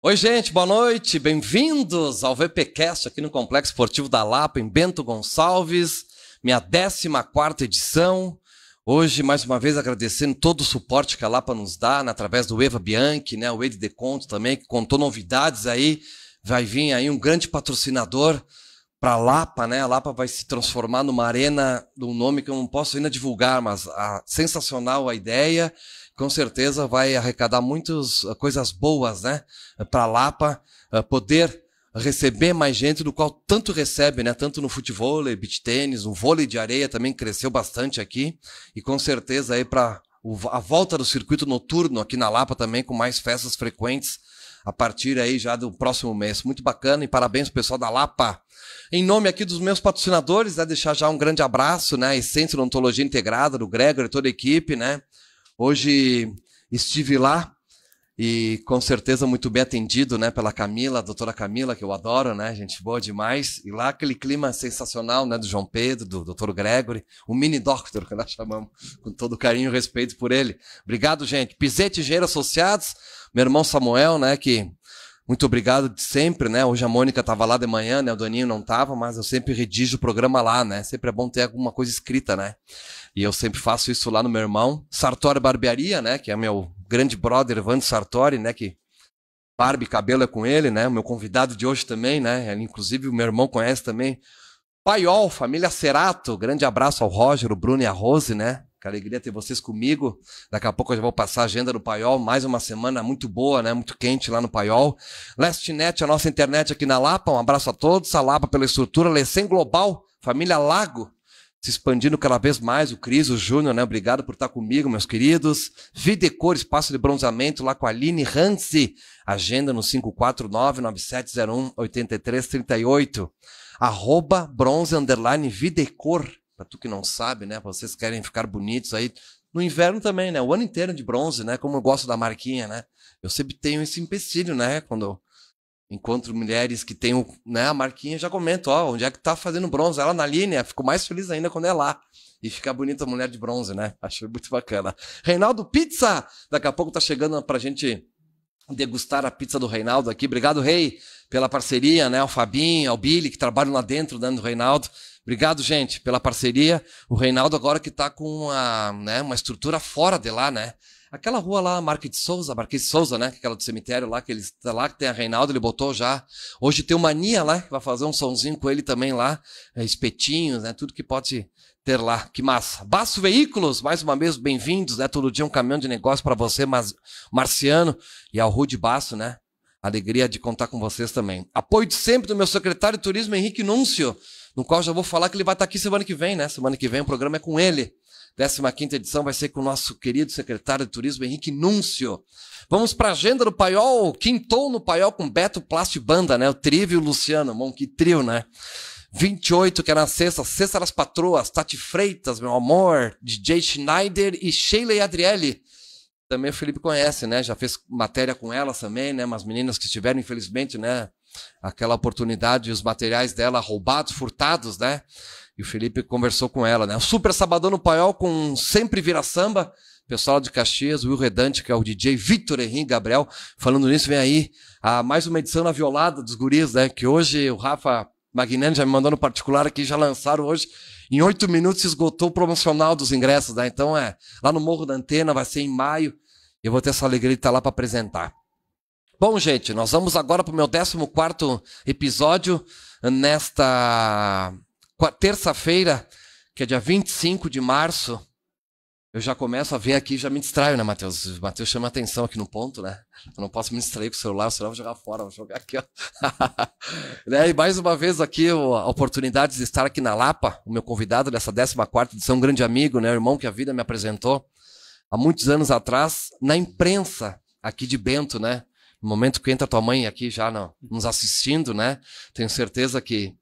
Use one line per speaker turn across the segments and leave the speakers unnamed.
Oi, gente, boa noite, bem-vindos ao VPcast aqui no Complexo Esportivo da Lapa, em Bento Gonçalves, minha 14ª edição. Hoje, mais uma vez, agradecendo todo o suporte que a Lapa nos dá, né, através do Eva Bianchi, né, o Ed de Conto também, que contou novidades aí. Vai vir aí um grande patrocinador para a Lapa, né? A Lapa vai se transformar numa arena, num nome que eu não posso ainda divulgar, mas sensacional a ideia. Com certeza vai arrecadar muitas coisas boas, né? Para a Lapa poder receber mais gente, do qual tanto recebe, né? Tanto no futebol, beach tênis, no vôlei de areia também cresceu bastante aqui. E com certeza aí para a volta do circuito noturno aqui na Lapa também, com mais festas frequentes a partir aí já do próximo mês. Muito bacana e parabéns ao pessoal da Lapa. Em nome aqui dos meus patrocinadores, né? Deixar já um grande abraço, né? Essência Odontologia Integrada, do Gregor e toda a equipe, né? Hoje estive lá e com certeza muito bem atendido, né, pela Camila, a doutora Camila, que eu adoro, né, gente boa demais. E lá aquele clima sensacional, né, do João Pedro, do doutor Gregory, o mini doctor, que nós chamamos com todo carinho e respeito por ele. Obrigado, gente. Pizete Engenheiro Associados, meu irmão Samuel, né, que muito obrigado de sempre, né? Hoje a Mônica estava lá de manhã, né? O Doninho não estava, mas eu sempre redijo o programa lá, né? Sempre é bom ter alguma coisa escrita, né? E eu sempre faço isso lá no meu irmão. Sartori Barbearia, né? Que é meu grande brother, Evandro Sartori, né? Que barba e cabelo é com ele, né? O meu convidado de hoje também, né? Ele, inclusive, o meu irmão conhece também. Paiol, família Cerato. Grande abraço ao Roger, o Bruno e a Rose, né? Que alegria ter vocês comigo. Daqui a pouco eu já vou passar a agenda do Paiol. Mais uma semana muito boa, né? Muito quente lá no Paiol. LastNet, a nossa internet aqui na Lapa. Um abraço a todos. A Lapa pela estrutura. Lecem Global, família Lago. Se expandindo cada vez mais. O Cris, o Júnior, né? Obrigado por estar comigo, meus queridos. Videcor, espaço de bronzeamento lá com a Aline Hansi. Agenda no 549-9701-8338. @bronze_videcor. Para tu que não sabe, né? Vocês querem ficar bonitos aí. No inverno também, né? O ano inteiro de bronze, né? Como eu gosto da marquinha, né? Eu sempre tenho esse empecilho, né? Quando eu encontro mulheres que têm, né, a marquinha, já comento, ó, onde é que tá fazendo bronze? Ela na linha, fico mais feliz ainda quando é lá. E fica bonita a mulher de bronze, né? Acho muito bacana. Reinaldo Pizza! Daqui a pouco tá chegando pra gente degustar a pizza do Reinaldo aqui. Obrigado, Rei, pela parceria, né? Ao Fabinho, ao Billy, que trabalham lá dentro, né, do Reinaldo. Obrigado, gente, pela parceria. O Reinaldo agora que está com uma estrutura fora de lá, né? Aquela rua lá, Marquês de Souza, né? Aquela do cemitério lá, que ele está lá, que tem a Reinaldo, ele botou já. Hoje tem o Mania lá, que vai fazer um sonzinho com ele também lá. Espetinhos, né? Tudo que pode ter lá. Que massa. Baço Veículos, mais uma vez, bem-vindos, né? Todo dia um caminhão de negócio para você, Marciano, e ao Rude Baço, né? Alegria de contar com vocês também. Apoio de sempre do meu secretário de turismo, Henrique Núncio, no qual já vou falar que ele vai estar aqui semana que vem, né? Semana que vem o programa é com ele. 15ª edição vai ser com o nosso querido secretário de turismo, Henrique Núncio. Vamos para a agenda do Paiol. Quintou no Paiol com Beto Plast Banda, né? O Trívio e o Luciano. Bom, que trio, né? 28, que é na sexta das patroas. Tati Freitas, meu amor. DJ Schneider e Sheila e Adriele. Também o Felipe conhece, né? Já fez matéria com elas também, né? Umas meninas que estiveram, infelizmente, né? Aquela oportunidade, os materiais dela roubados, furtados, né? E o Felipe conversou com ela, né? O Super Sabadão no Paiol com Sempre Vira Samba. Pessoal de Caxias, o Will Redante, que é o DJ Vitor Henrique Gabriel. Falando nisso, vem aí mais uma edição na Violada dos Guris, né? Que hoje o Rafa Magnani já me mandou no particular aqui, já lançaram hoje. Em 8 minutos se esgotou o promocional dos ingressos, né? Então lá no Morro da Antena, vai ser em maio. Eu vou ter essa alegria de estar lá para apresentar. Bom, gente, nós vamos agora para o meu 14º episódio, nesta terça-feira, que é dia 25 de março. Eu já começo a ver aqui, já me distraio, né, Matheus? O Matheus chama a atenção aqui no ponto, né? Eu não posso me distrair com o celular eu vou jogar fora, vou jogar aqui, ó. Né? E mais uma vez aqui, a oportunidade de estar aqui na Lapa, o meu convidado dessa 14ª edição, um grande amigo, né, o irmão que a vida me apresentou há muitos anos atrás, na imprensa aqui de Bento, né? No momento que entra tua mãe aqui já nos assistindo, né? Tenho certeza que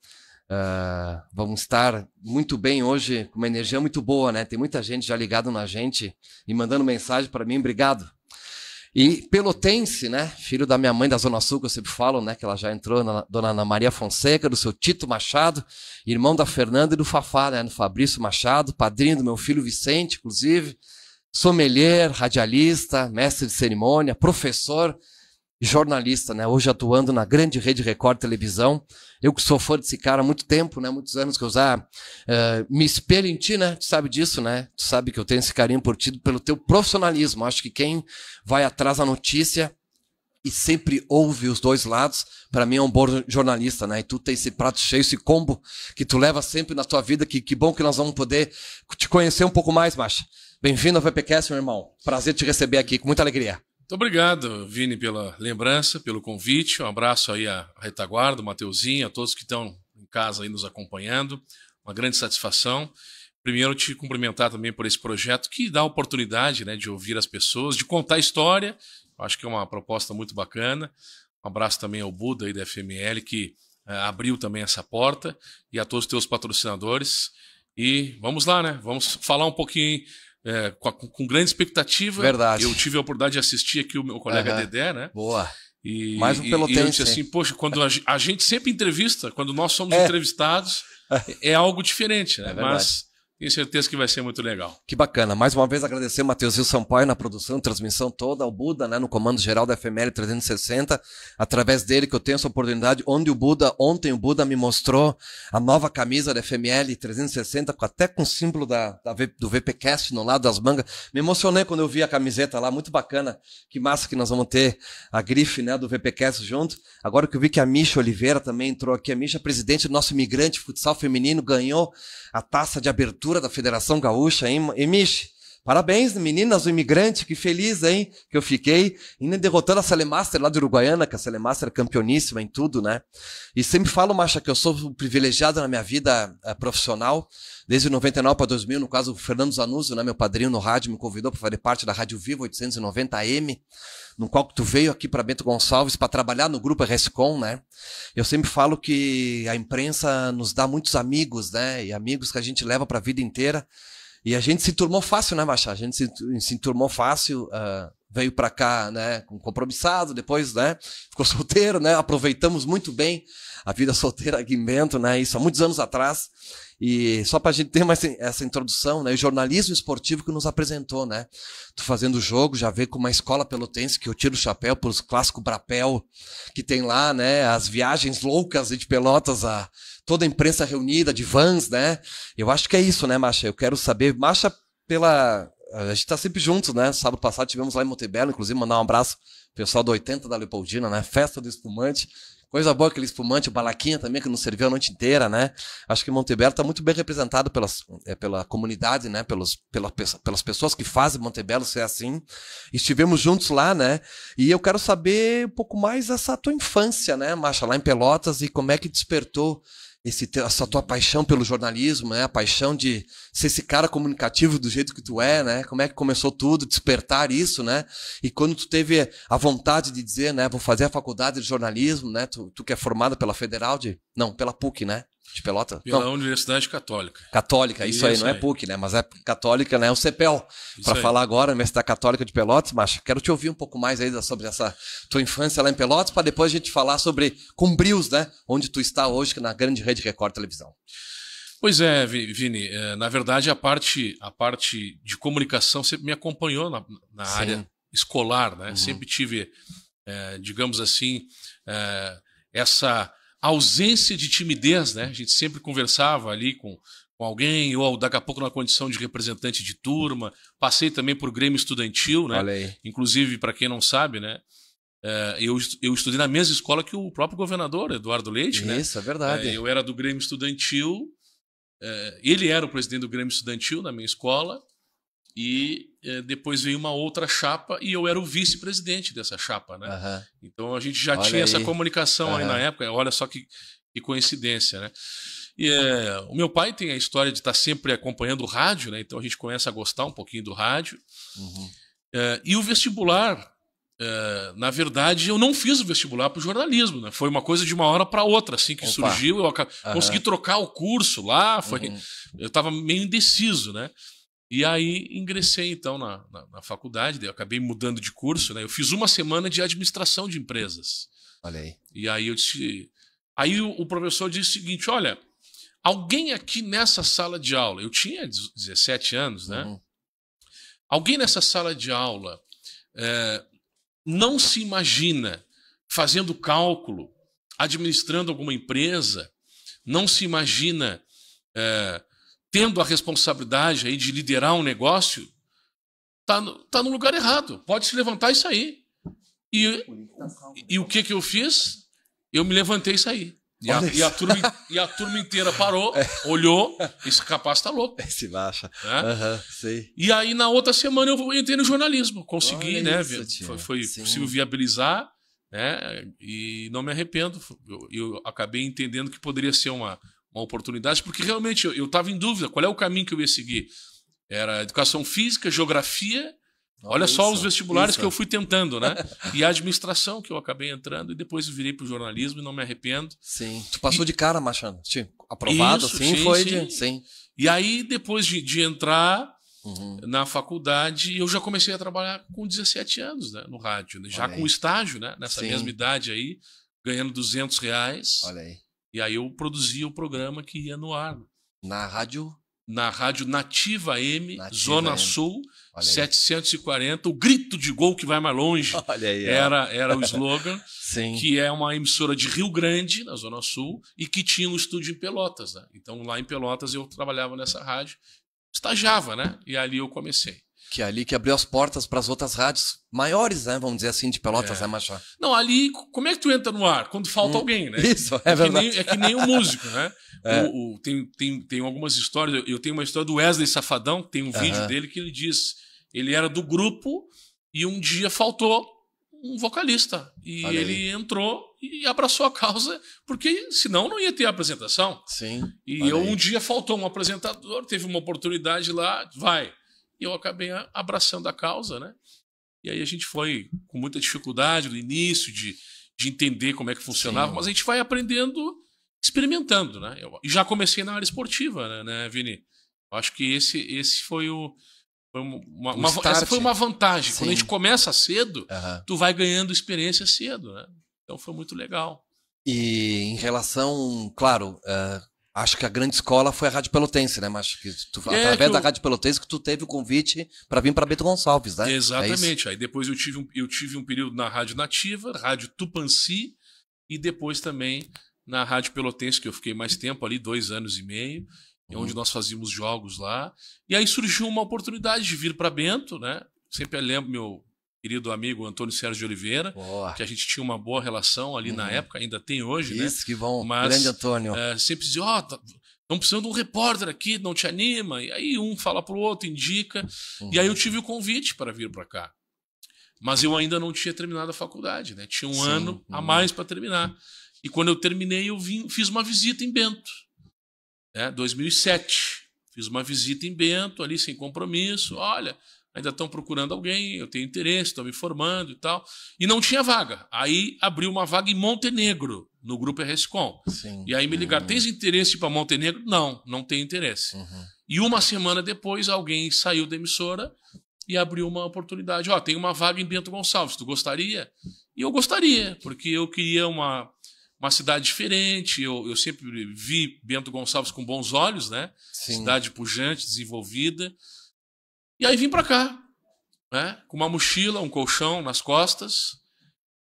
vamos estar muito bem hoje, com uma energia muito boa, né? Tem muita gente já ligada na gente e mandando mensagem para mim, obrigado. E pelotense, né? Filho da minha mãe da Zona Sul, que eu sempre falo, né? Que ela já entrou, dona Ana Maria Fonseca, do seu Tito Machado, irmão da Fernanda e do Fafá, né? Do Fabrício Machado, padrinho do meu filho Vicente, inclusive, sommelier, radialista, mestre de cerimônia, professor. jornalista, né? Hoje atuando na grande Rede Record Televisão. Eu que sou fã desse cara há muito tempo, né? Muitos anos que eu já me espelho em ti, né? Tu sabe disso, né? Tu sabe que eu tenho esse carinho por ti pelo teu profissionalismo. Acho que quem vai atrás da notícia e sempre ouve os dois lados, para mim é um bom jornalista, né? E tu tem esse prato cheio, esse combo que tu leva sempre na tua vida, que bom que nós vamos poder te conhecer um pouco mais, Macha. Bem-vindo ao VPcast, meu irmão. Prazer te receber aqui, com muita alegria.
Muito obrigado, Vini, pela lembrança, pelo convite. Um abraço aí à retaguarda, Mateuzinho, a todos que estão em casa aí nos acompanhando. Uma grande satisfação. Primeiro, te cumprimentar também por esse projeto que dá a oportunidade, né, de ouvir as pessoas, de contar a história. Acho que é uma proposta muito bacana. Um abraço também ao Buda aí da FML, que abriu também essa porta, e a todos os teus patrocinadores. E vamos lá, né? Vamos falar um pouquinho com grande expectativa.
Verdade.
Eu tive a oportunidade de assistir aqui o meu colega Dedé, né?
Boa.
E,
mais um pelotense.
E eu disse assim, poxa, quando a gente sempre entrevista, quando nós somos entrevistados, é algo diferente, né? Mas tenho certeza que vai ser muito legal.
Que bacana. Mais uma vez agradecer o Mateuzinho Sampaio na produção, transmissão toda, ao Buda, né, no comando geral da FML 360, através dele que eu tenho essa oportunidade, ontem o Buda me mostrou a nova camisa da FML 360, até com o símbolo do VPcast no lado das mangas. Me emocionei quando eu vi a camiseta lá, muito bacana. Que massa que nós vamos ter a grife, né, do VPcast junto. Agora que eu vi que a Misha Oliveira também entrou aqui, a Misha, presidente do nosso imigrante futsal feminino, ganhou a taça de abertura da Federação Gaúcha, hein? E Michi, parabéns, meninas do imigrante, que feliz, hein? Que eu fiquei, ainda derrotando a Celemaster lá de Uruguaiana, que a Celemaster é campeoníssima em tudo, né? E sempre falo, Macha, que eu sou privilegiado na minha vida profissional, desde 99 para 2000, no caso, o Fernando Zanuzzo, né, meu padrinho no rádio, me convidou para fazer parte da Rádio Vivo 890 AM, no qual tu veio aqui para Bento Gonçalves para trabalhar no grupo RSCom, né? Eu sempre falo que a imprensa nos dá muitos amigos, né? E amigos que a gente leva para a vida inteira. E a gente se turmou fácil, né, Macha? A gente se turmou fácil, veio para cá, né, compromissado, depois, né, ficou solteiro, né? Aproveitamos muito bem a vida solteira aqui em Bento, né? Isso há muitos anos atrás. E só para a gente ter mais essa introdução, né? O jornalismo esportivo que nos apresentou, né? Tu fazendo o jogo, já vê com uma escola pelotense que eu tiro o chapéu para os clássicos Brapel que tem lá, né? As viagens loucas de Pelotas, toda a imprensa reunida, de vans, né? Eu acho que é isso, né, Macha? Eu quero saber, Macha, a gente tá sempre juntos, né? Sábado passado tivemos lá em Montebello, inclusive mandar um abraço pro pessoal do 80 da Leopoldina, né? Festa do espumante. Coisa boa aquele espumante, o Balaquinha também, que nos serviu a noite inteira, né? Acho que Montebello está muito bem representado pela comunidade, né? Pelas pessoas que fazem Montebello ser assim. Estivemos juntos lá, né? E eu quero saber um pouco mais dessa tua infância, né, Macha, lá em Pelotas, e como é que despertou essa tua paixão pelo jornalismo, né? A paixão de ser esse cara comunicativo do jeito que tu é, né? Como é que começou tudo, despertar isso, né? E quando tu teve a vontade de dizer, né? Vou fazer a faculdade de jornalismo, né? Tu que é formada pela pela PUC, né? De Pelotas?
Pela Universidade Católica.
Católica, isso aí, não é PUC, né? Mas é católica, né? O CEPEL, para falar agora, Universidade Católica de Pelotas, mas quero te ouvir um pouco mais aí sobre essa tua infância lá em Pelotas, para depois a gente falar sobre Cumbrios, né? Onde tu está hoje, na grande Rede Record Televisão.
Pois é, Vini, na verdade a parte de comunicação sempre me acompanhou na área escolar, né? Sempre tive, digamos assim, essa ausência de timidez, né? A gente sempre conversava ali com alguém, ou daqui a pouco na condição de representante de turma. Passei também por Grêmio Estudantil, né?
Olha aí.
Inclusive, para quem não sabe, né? Eu estudei na mesma escola que o próprio governador, Eduardo Leite, né?
Isso, é verdade.
Eu era do Grêmio Estudantil, ele era o presidente do Grêmio Estudantil na minha escola, e depois veio uma outra chapa e eu era o vice-presidente dessa chapa, né? Então a gente já tinha essa comunicação aí na época. Olha só que coincidência, né? E o meu pai tem a história de estar sempre acompanhando o rádio, né? Então a gente começa a gostar um pouquinho do rádio. E o vestibular, na verdade, eu não fiz o vestibular para o jornalismo, né? Foi uma coisa de uma hora para outra, assim que surgiu. Eu consegui trocar o curso lá. Eu estava meio indeciso, né? E aí ingressei, então, na faculdade, eu acabei mudando de curso, né? Eu fiz uma semana de administração de empresas.
Olha aí.
E aí eu disse... Aí o professor disse o seguinte, olha, alguém aqui nessa sala de aula... Eu tinha 17 anos, né? Alguém nessa sala de aula não se imagina fazendo cálculo, administrando alguma empresa, não se imagina tendo a responsabilidade aí de liderar um negócio, tá no lugar errado. Pode se levantar e sair. E o que eu fiz? Eu me levantei e saí. E a turma inteira parou, olhou, esse rapaz está louco.
Esse baixa.
Sei. E aí, na outra semana, eu entrei no jornalismo. Consegui, né? Foi possível viabilizar, né? E não me arrependo. Eu acabei entendendo que poderia ser uma oportunidade, porque realmente eu estava em dúvida qual é o caminho que eu ia seguir. Era educação física, geografia. Olha só os vestibulares que eu fui tentando, né? E a administração que eu acabei entrando, e depois eu virei para o jornalismo e não me arrependo.
Sim. Tu passou de cara, Machado? Aprovado,
isso,
assim, sim.
E aí, depois de entrar na faculdade, eu já comecei a trabalhar com 17 anos, né, no rádio, né? Já com estágio, né? Nessa mesma idade aí, ganhando R$200.
Olha aí.
E aí eu produzia o programa que ia no ar.
Na rádio?
Na rádio Nativa M, Zona Sul, 740, o grito de gol que vai mais longe.
Olha aí,
era o slogan,
Sim.
Que é uma emissora de Rio Grande, na Zona Sul, e que tinha um estúdio em Pelotas, né? Então lá em Pelotas eu trabalhava nessa rádio, estagiava, né? E ali eu comecei.
Que é ali que abriu as portas para as outras rádios maiores, né? Vamos dizer assim, de Pelotas, né, Machado?
Não, ali, como é que tu entra no ar? Quando falta alguém, né?
Isso, é verdade.
É que nem o músico, né? Tem algumas histórias. Eu tenho uma história do Wesley Safadão, tem um vídeo dele que ele diz: ele era do grupo e um dia faltou um vocalista. E ele entrou e abraçou a causa, porque senão não ia ter apresentação.
Sim.
E um dia faltou um apresentador, teve uma oportunidade lá, vai. E eu acabei abraçando a causa, né? E aí a gente foi com muita dificuldade no início de entender como é que funcionava, mas a gente vai aprendendo, experimentando, né? E já comecei na área esportiva, né, Vini? Eu acho que esse foi essa foi uma vantagem. Quando a gente começa cedo, tu vai ganhando experiência cedo, né? Então foi muito legal.
E em relação, claro, acho que a grande escola foi a Rádio Pelotense, né? Mas que através da Rádio Pelotense que tu teve o convite para vir para Bento Gonçalves, né?
Exatamente. Aí depois eu tive um período na Rádio Nativa, Rádio Tupanci, e depois também na Rádio Pelotense, que eu fiquei mais tempo ali, 2 anos e meio, onde nós fazíamos jogos lá. E aí surgiu uma oportunidade de vir para Bento, né? Sempre lembro meu querido amigo Antônio Sérgio de Oliveira, que a gente tinha uma boa relação ali na época, ainda tem hoje, né?
Isso, que bom.
Mas,
grande Antônio.
Sempre dizia, estão precisando de um repórter aqui, não te anima? E aí um fala pro outro, indica. E aí eu tive o convite para vir para cá. Mas eu ainda não tinha terminado a faculdade, né? Tinha um ano a mais para terminar. E quando eu terminei, eu fiz uma visita em Bento. 2007. Fiz uma visita em Bento, ali sem compromisso. Olha, ainda estão procurando alguém, eu tenho interesse, estou me formando e tal. E não tinha vaga. Aí abriu uma vaga em Montenegro, no Grupo RSCom. E aí me ligaram, tens interesse para Montenegro? Não tenho interesse. E uma semana depois, alguém saiu da emissora e abriu uma oportunidade. Tem uma vaga em Bento Gonçalves, tu gostaria? E eu gostaria, porque eu queria uma cidade diferente. Eu sempre vi Bento Gonçalves com bons olhos, né? Cidade pujante, desenvolvida. E aí vim para cá, né? Com uma mochila, um colchão nas costas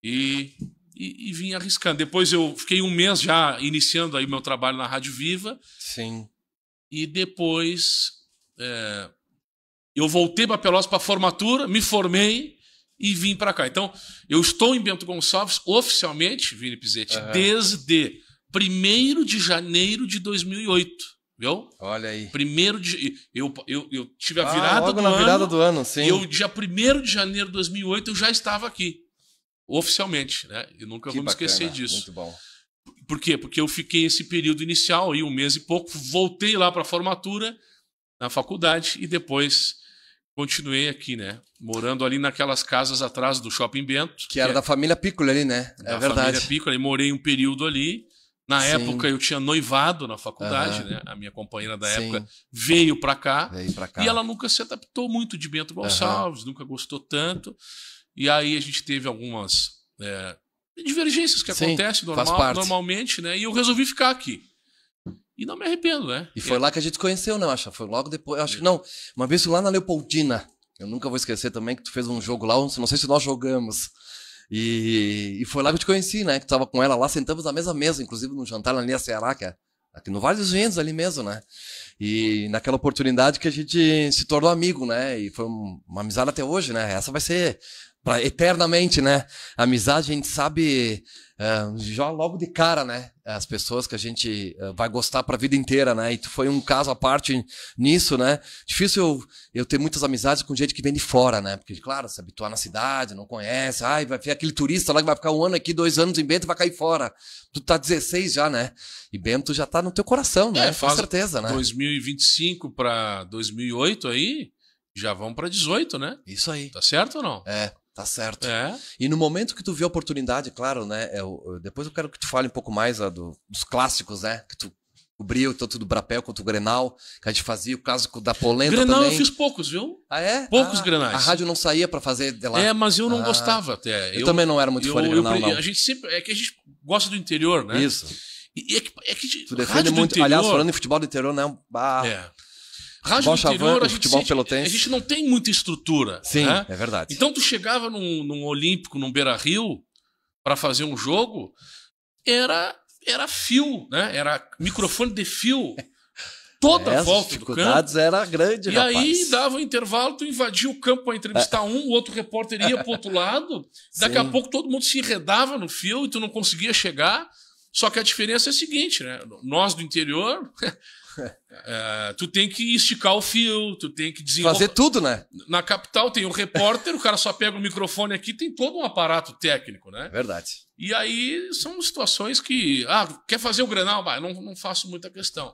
e vim arriscando. Depois eu fiquei 1 mês já iniciando aí meu trabalho na Rádio Viva. E depois eu voltei para Pelotas para a formatura, me formei e vim para cá. Então, eu estou em Bento Gonçalves oficialmente, Vini Pizzetti, desde 1º de janeiro de 2008. Viu?
Olha aí.
Eu tive a virada
logo na virada do ano, sim.
E dia 1º de janeiro de 2008 eu já estava aqui. Oficialmente, né? Eu nunca vou me esquecer disso.
Muito bom.
Por quê? Porque eu fiquei esse período inicial, aí 1 mês e pouco, voltei lá para a formatura, na faculdade, e depois continuei aqui, né? Morando ali naquelas casas atrás do Shopping Bento.
Que era da família Piccoli ali, né?
É verdade. Da família Piccoli, morei um período ali. Na época eu tinha noivado na faculdade, né? A minha companheira da época veio para cá. E ela nunca se adaptou muito de Bento Gonçalves, nunca gostou tanto. E aí a gente teve algumas divergências que acontecem normalmente, né? E eu resolvi ficar aqui. E não me arrependo, né?
E foi lá que a gente conheceu, né? Acho foi logo depois. Acho que não. Uma vez lá na Leopoldina. Eu nunca vou esquecer também que tu fez um jogo lá, não sei se nós jogamos. E foi lá que eu te conheci, né? Que tu tava com ela lá, sentamos na mesma mesa, inclusive no jantar na linha Ceará, que é aqui no Vale dos Ventos, ali mesmo, né? E naquela oportunidade que a gente se tornou amigo, né? E foi uma amizade até hoje, né? Essa vai ser eternamente, né? A amizade, a gente sabe já logo de cara, né? As pessoas que a gente vai gostar pra vida inteira, né? E tu foi um caso à parte nisso, né? Difícil eu ter muitas amizades com gente que vem de fora, né? Porque, claro, se habituar na cidade, não conhece. Ai, vai ver aquele turista lá que vai ficar 1 ano aqui, 2 anos em Bento e vai cair fora. Tu tá 16 já, né? E Bento já tá no teu coração, né? Com certeza, né?
2025 pra 2008 aí, já vão pra 18, né?
Isso aí.
Tá certo ou não?
Tá certo. E no momento que tu viu a oportunidade, claro, né? Depois eu quero que tu fale um pouco mais dos clássicos, né? Que tu cobriu, tanto do Brapel quanto do Grenal, que a gente fazia o clássico da Polenta
Grenal
também.
Eu fiz poucos, viu?
Ah, é?
Poucos Grenais.
A rádio não saía pra fazer de lá.
Mas eu não gostava até.
Eu também não era muito fã de Grenal, não.
A gente sempre... É que a gente gosta do interior, né?
Isso.
Tu
defende muito.
Interior,
aliás, falando em futebol do interior, né?
Rádio do interior, a
gente
não tem muita estrutura.
Sim,
né?
É verdade.
Então tu chegava num Olímpico, num Beira-Rio, para fazer um jogo, era fio, né? Era microfone de fio. Toda a volta do campo.
Era grande,
rapaz. E aí dava um intervalo, tu invadia o campo para entrevistar o outro repórter ia pro outro lado. Daqui a pouco todo mundo se enredava no fio e tu não conseguia chegar. Só que a diferença é a seguinte, né? Nós do interior... tu tem que esticar o fio, tu tem que desenvolver...
Fazer tudo, né?
Na capital tem um repórter, o cara só pega o microfone aqui, tem todo um aparato técnico, né?
Verdade.
E aí são situações que... quer fazer o Grenal? Não faço muita questão.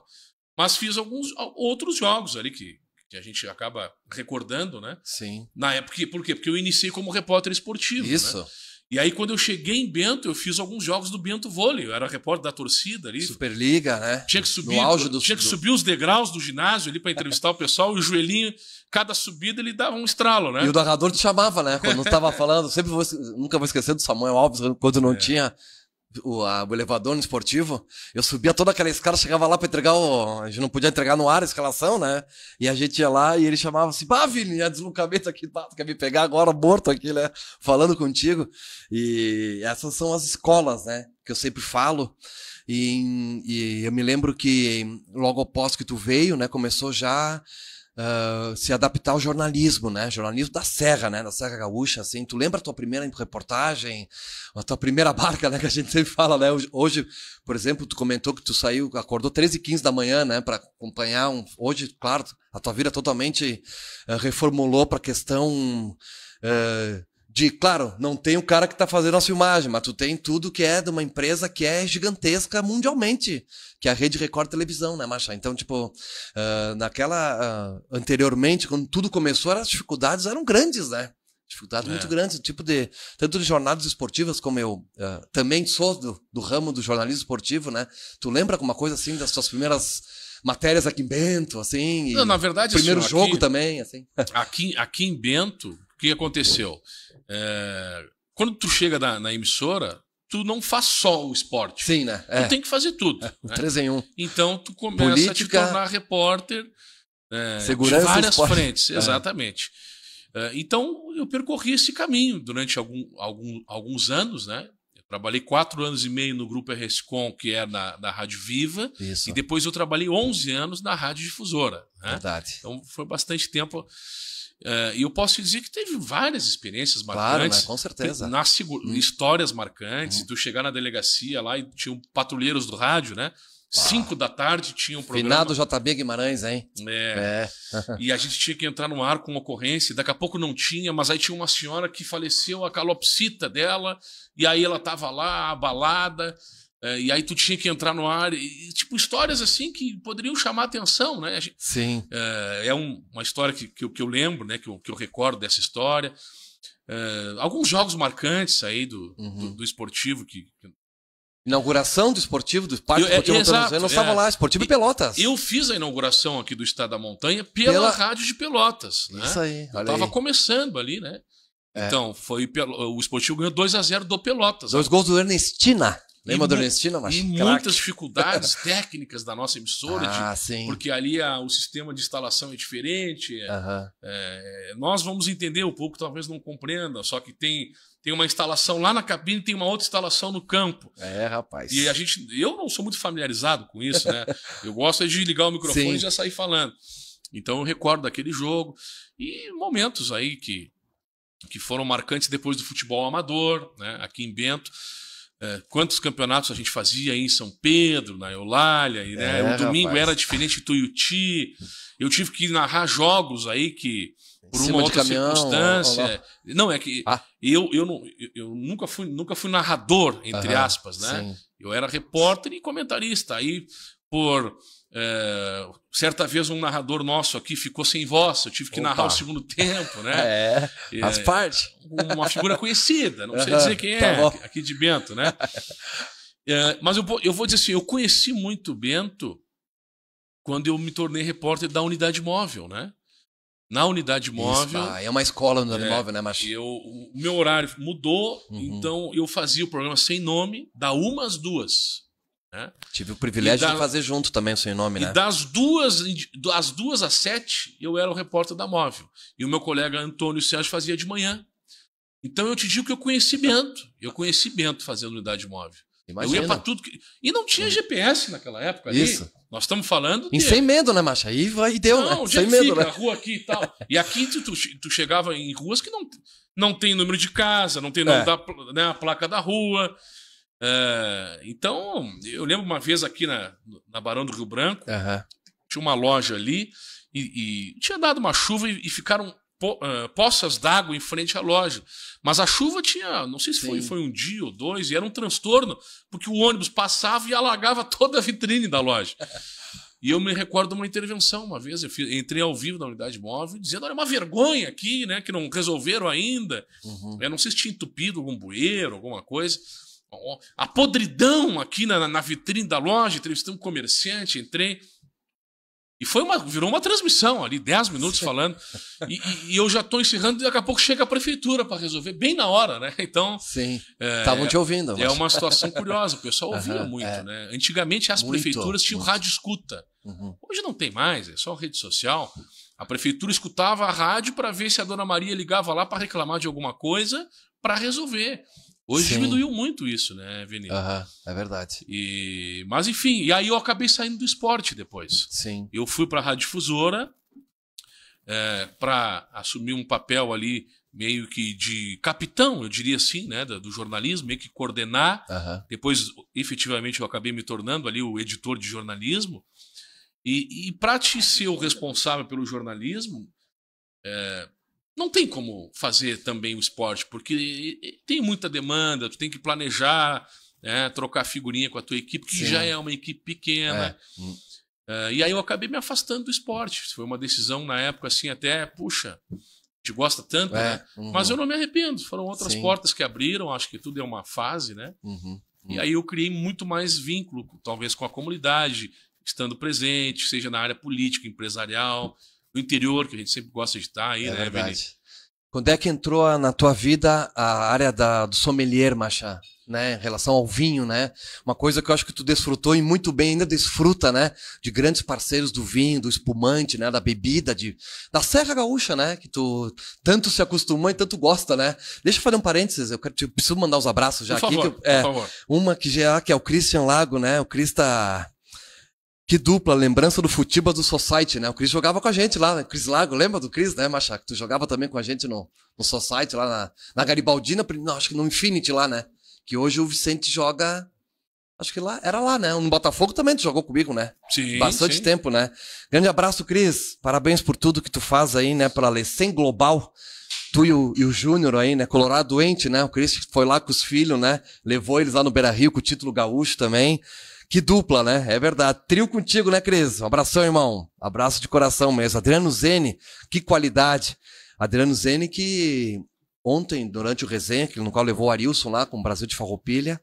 Mas fiz alguns outros jogos ali que a gente acaba recordando, né?
Sim.
Na época, por quê? Porque eu iniciei como repórter esportivo,
Isso.
Né? E aí, quando eu cheguei em Bento, eu fiz alguns jogos do Bento Vôlei. Eu era repórter da torcida ali.
Superliga, né?
Tinha que subir,
no auge
tinha que subir os degraus do ginásio ali para entrevistar o pessoal. E o joelhinho, cada subida, ele dava um estralo, né?
E o narrador te chamava, né? Quando estava falando. Nunca vou esquecer do Samuel Alves, quando não tinha o elevador no esportivo. Eu subia toda aquela escada, chegava lá para entregar a gente não podia entregar no ar a escalação, né? E a gente ia lá e ele chamava assim, Vini, a deslocamento aqui, tu quer me pegar agora morto aqui, né? Falando contigo. E essas são as escolas, né? Que eu sempre falo. E eu me lembro que logo após que tu veio, né? Começou já se adaptar ao jornalismo, né? Jornalismo da Serra, né? Da Serra Gaúcha, assim. Tu lembra a tua primeira reportagem? A tua primeira barca, né? Que a gente sempre fala, né? Hoje, por exemplo, tu comentou que tu acordou 13h15 da manhã, né? Para acompanhar Hoje, claro, a tua vida totalmente reformulou para a questão claro, não tem o cara que tá fazendo a filmagem, mas tu tem tudo que é de uma empresa que é gigantesca mundialmente, que é a Rede Record Televisão, né, Macha? Então, tipo, anteriormente, quando tudo começou, as dificuldades eram grandes, né? Dificuldades muito grandes, tanto de jornadas esportivas, como eu também sou do ramo do jornalismo esportivo, né? Tu lembra alguma coisa assim das tuas primeiras matérias aqui em Bento, assim?
Não, na verdade,
primeiro
assim,
jogo também, assim.
Aqui em Bento, o que aconteceu? Quando tu chega na emissora, tu não faz só o esporte.
Sim, né?
Tu tem que fazer tudo. Né?
3 em 1.
Então tu começa a te tornar repórter
segurança
de várias
esporte.
frentes. Exatamente. Então eu percorri esse caminho durante alguns anos, né? Eu trabalhei 4 anos e meio no Grupo RSCom, que é na Rádio Viva.
Isso.
E depois eu trabalhei 11 anos na Rádio Difusora. Né?
Verdade.
Então foi bastante tempo... E eu posso dizer que teve várias experiências marcantes.
Claro, né? Com certeza.
Histórias marcantes. Tu chegar na delegacia lá e tinham patrulheiros do rádio, né? 5 da tarde tinha um programa.
Finado JB Guimarães, hein?
E a gente tinha que entrar no ar com uma ocorrência. Daqui a pouco não tinha, mas aí tinha uma senhora que faleceu, a calopsita dela. E aí ela tava lá, abalada. E aí tu tinha que entrar no ar, tipo, histórias assim que poderiam chamar a atenção, né?
Sim.
É uma história que eu lembro, né? Que eu recordo dessa história. Alguns jogos marcantes aí do esportivo que...
Inauguração do esportivo, do Parque Esportivo Montanha, nós estávamos lá, Esportivo e Pelotas.
Eu fiz a inauguração aqui do Estado da Montanha pela Rádio de Pelotas. Né?
Isso aí, olha aí.
Tava começando ali, né? Então, o Esportivo ganhou 2-0 do Pelotas.
2 gols do Ernestina. Lembra do Ernestina, mas
e muitas dificuldades técnicas da nossa emissora,
sim.
porque ali o sistema de instalação é diferente. Nós vamos entender um pouco, talvez não compreendam, só que tem uma instalação lá na cabine, tem uma outra instalação no campo.
Rapaz.
E eu não sou muito familiarizado com isso, né? Eu gosto de ligar o microfone e já sair falando. Então eu recordo daquele jogo e momentos aí que foram marcantes depois do futebol amador, né? Aqui em Bento. Quantos campeonatos a gente fazia aí em São Pedro, na Eulália, e, né? O domingo era diferente em Tuiuti. Eu tive que narrar jogos aí que, por uma outra circunstância. Não, é que eu nunca fui narrador, entre aspas, né? Sim. Eu era repórter e comentarista. Aí, certa vez um narrador nosso aqui ficou sem voz, eu tive que narrar o segundo tempo, né?
Faz parte.
Uma figura conhecida, não sei dizer quem é, aqui de Bento, né? Mas eu vou dizer assim, eu conheci muito Bento quando eu me tornei repórter da Unidade Móvel, né? Na Unidade Móvel...
é uma escola na Unidade Móvel, né, Macho?
O meu horário mudou, então eu fazia o programa Sem Nome, da 1 às 2. Né?
Tive o privilégio de fazer junto também o Sem Nome, né?
E das 2 às 7, eu era o repórter da Móvel. E o meu colega Antônio Sérgio fazia de manhã. Então eu te digo que eu conheci Bento. Eu conheci Bento fazendo Unidade Móvel.
Imagina.
Eu ia pra tudo. E não tinha GPS naquela época ali. Isso. Nós estamos falando
de... Sem medo, né, Macha? Aí deu,
não,
né?
Sem medo, né? A rua aqui e tal. E aqui tu chegava em ruas que não tem número de casa, não tem nome a placa da rua. Então, eu lembro uma vez aqui na Barão do Rio Branco, tinha uma loja ali e tinha dado uma chuva e ficaram poças d'água em frente à loja. Mas a chuva tinha, não sei se foi um dia ou 2, e era um transtorno, porque o ônibus passava e alagava toda a vitrine da loja. E eu me recordo de uma intervenção uma vez, eu entrei ao vivo na Unidade Móvel, dizendo, olha, uma vergonha aqui, né, que não resolveram ainda. Eu não sei se tinha entupido algum bueiro, alguma coisa. A podridão aqui na vitrine da loja, entrevistei um comerciante, entrei. E virou uma transmissão ali, 10 minutos falando. E eu já estou encerrando e daqui a pouco chega a prefeitura para resolver, bem na hora, né? Então.
Sim. Estavam te ouvindo.
É uma situação curiosa, o pessoal ouvia muito, né? Antigamente as prefeituras tinham rádio escuta. Hoje não tem mais, é só rede social. A prefeitura escutava a rádio para ver se a dona Maria ligava lá para reclamar de alguma coisa para resolver. Hoje diminuiu muito isso, né, Vinícius?
É verdade.
Mas enfim, e aí eu acabei saindo do esporte depois.
Sim.
Eu fui para a Radiodifusora para assumir um papel ali meio que de capitão, eu diria assim, né, do jornalismo, meio que coordenar. Depois, efetivamente, eu acabei me tornando ali o editor de jornalismo. E para te ser o responsável pelo jornalismo, não tem como fazer também o esporte, porque tem muita demanda, tu tem que planejar, né, trocar figurinha com a tua equipe, que já é uma equipe pequena. E aí eu acabei me afastando do esporte. Foi uma decisão na época, assim, até, puxa, te gosta tanto, né? Mas eu não me arrependo. Foram outras portas que abriram, acho que tudo é uma fase, né? E aí eu criei muito mais vínculo, talvez com a comunidade, estando presente, seja na área política, empresarial, no interior, que a gente sempre gosta de estar aí, né, Vini?
Quando é que entrou na tua vida a área do sommelier, Macha? Né, em relação ao vinho, né? Uma coisa que eu acho que tu desfrutou e muito bem ainda desfruta, né? De grandes parceiros do vinho, do espumante, né? Da bebida, da Serra Gaúcha, né? Que tu tanto se acostumou e tanto gosta, né? Deixa eu fazer um parênteses, eu preciso mandar os abraços já aqui.
Por favor.
Uma que é o Christian Lago, né? O Cris tá... Que dupla, lembrança do Futibas do Society, né? O Cris jogava com a gente lá, né? Cris Lago, lembra do Cris, né, Macha? Tu jogava também com a gente no Society, lá na Garibaldina, não, acho que no Infinity lá, né? Que hoje o Vicente joga, acho que era lá, né? No Botafogo também tu jogou comigo, né?
Sim,
bastante tempo, né? Grande abraço, Cris. Parabéns por tudo que tu faz aí, né? Pela Lecem Global. Tu e o Júnior aí, né? Colorado doente, né? O Cris foi lá com os filhos, né? Levou eles lá no Beira-Rio com o título gaúcho também. Que dupla, né? É verdade. Trio contigo, né, Cris? Um abração, irmão. Abraço de coração mesmo. Adriano Zene, que qualidade. Adriano Zene que ontem, durante o resenha, no qual levou o Arilson lá com o Brasil de Farroupilha,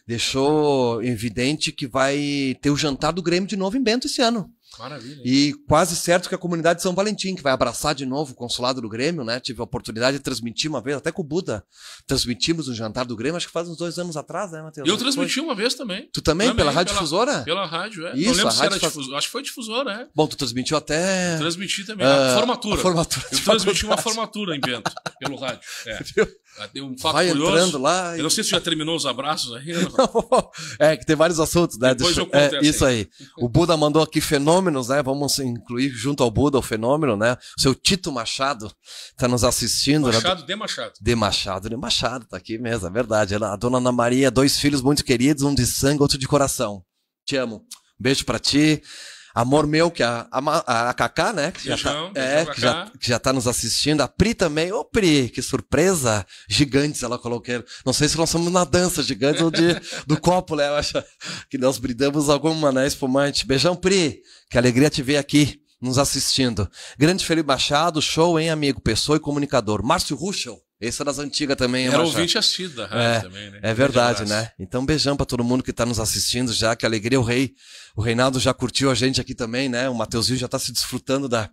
deixou evidente que vai ter o jantar do Grêmio de novo em Bento esse ano.
Maravilha.
E quase certo que a comunidade de São Valentim, que vai abraçar de novo o consulado do Grêmio, né? Tive a oportunidade de transmitir uma vez, até com o Buda, transmitimos um jantar do Grêmio, acho que faz uns 2 anos atrás, né, Matheus?
Eu transmiti uma vez também.
Tu também? Pela Rádio Difusora?
Pela rádio, é.
Isso,
não lembro se era difusora. Acho que foi difusora, é.
Bom, tu transmitiu até...
Eu transmiti também. A formatura.
A formatura.
Eu transmiti uma formatura em Bento, pelo rádio. É. Deu um fato
vai
curioso.
Entrando lá.
Eu não sei se já terminou os abraços aí.
É, que tem vários assuntos, né?
Depois eu conto
isso aí. O Buda mandou aqui fenômenos, né? Vamos incluir junto ao Buda o fenômeno, né? O seu Tito Machado tá nos assistindo.
Machado,
né?
De
Machado, tá aqui mesmo, é verdade. A dona Ana Maria, 2 filhos muito queridos, um de sangue, outro de coração. Te amo. Beijo pra ti. Amor meu, que a Cacá, né? Que já tá nos assistindo. A Pri também. Ô, Pri, que surpresa. Gigantes, ela colocou. Não sei se nós somos na dança gigantes ou do copo, né? Eu acho que nós brindamos alguma, né? Espumante. Beijão, Pri. Que alegria te ver aqui, nos assistindo. Grande Felipe Machado, show, hein, amigo? Pessoa e comunicador. Márcio Ruschel. Esse é das antigas também.
Era ouvinte assíduo da rádio também, né?
É verdade, né? Então, beijão pra todo mundo que tá nos assistindo já, que alegria o Reinaldo já curtiu a gente aqui também, né? O Mateuzinho já tá se desfrutando da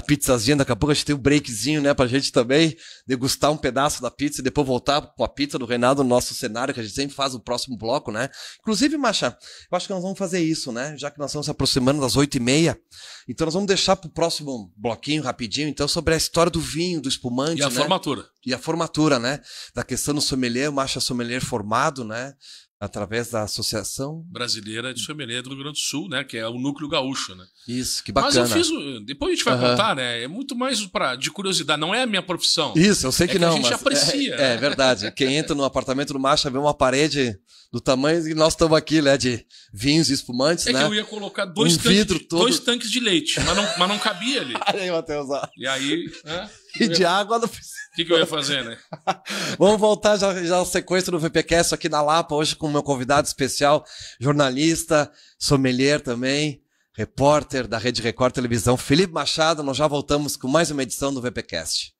pizzazinha, daqui a pouco a gente tem um breakzinho, né, pra gente também degustar um pedaço da pizza e depois voltar com a pizza do Reinaldo no nosso cenário, que a gente sempre faz o próximo bloco, né? Inclusive, Macha, eu acho que nós vamos fazer isso, né? Já que nós estamos se aproximando das 8h30, então nós vamos deixar pro próximo bloquinho, rapidinho, então, sobre a história do vinho, do espumante,
e a formatura.
E a formatura, né? Da questão do sommelier, o Macha sommelier formado, né? Através da Associação
Brasileira de Sommelier do Rio Grande do Sul, né? Que é o núcleo gaúcho, né?
Isso, que bacana.
Mas eu fiz... Depois a gente vai contar, né? É muito mais de curiosidade. Não é a minha profissão.
Isso, eu sei que não.
Que a gente aprecia.
É verdade. Quem entra no apartamento do Macha vê uma parede do tamanho e nós estamos aqui, né? De vinhos e espumantes, né?
Que eu ia colocar dois tanques de leite, mas não cabia ali.
Aí, Matheus, ó.
E aí...
E de água não precisa.
O que eu ia fazer, né?
Vamos voltar já a sequência do VPcast aqui na Lapa, hoje com o meu convidado especial, jornalista, sommelier também, repórter da Rede Record Televisão, Felipe Machado. Nós já voltamos com mais uma edição do VPcast.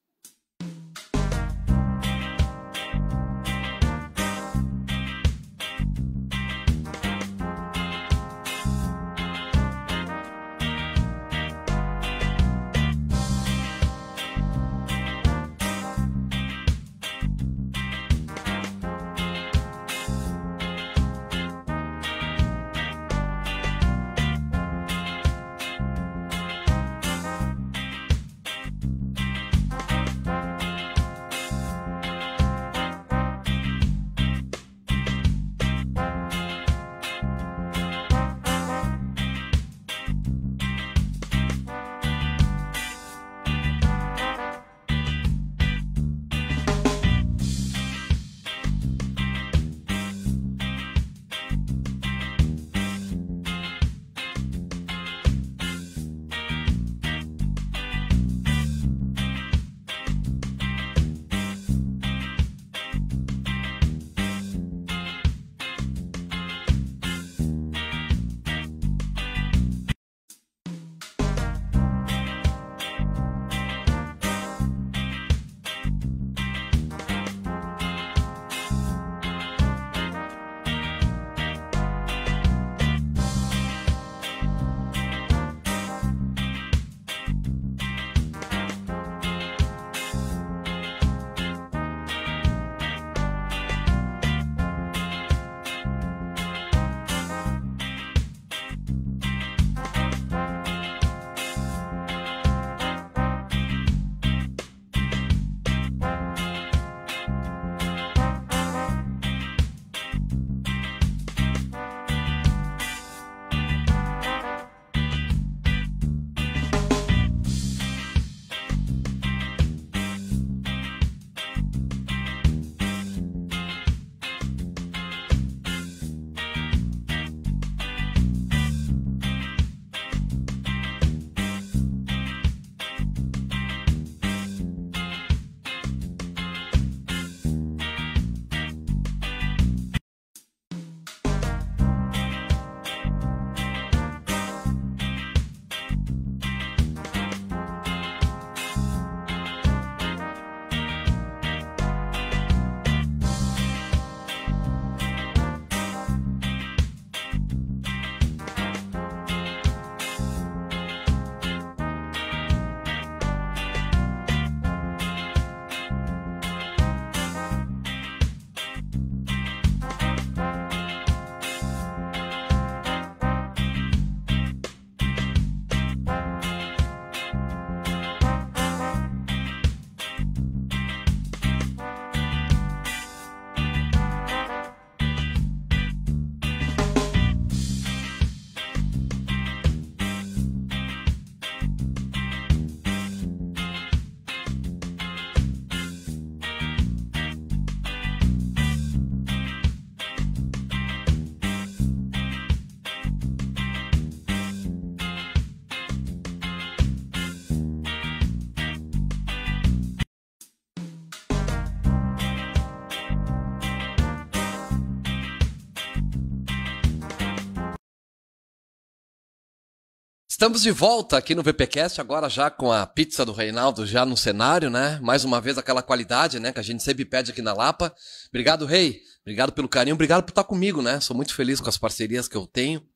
Estamos de volta aqui no VPcast, agora já com a pizza do Reinaldo já no cenário, né? Mais uma vez aquela qualidade, né? Que a gente sempre pede aqui na Lapa. Obrigado, Rei. Obrigado pelo carinho. Obrigado por estar comigo, né? Sou muito feliz com as parcerias que eu tenho.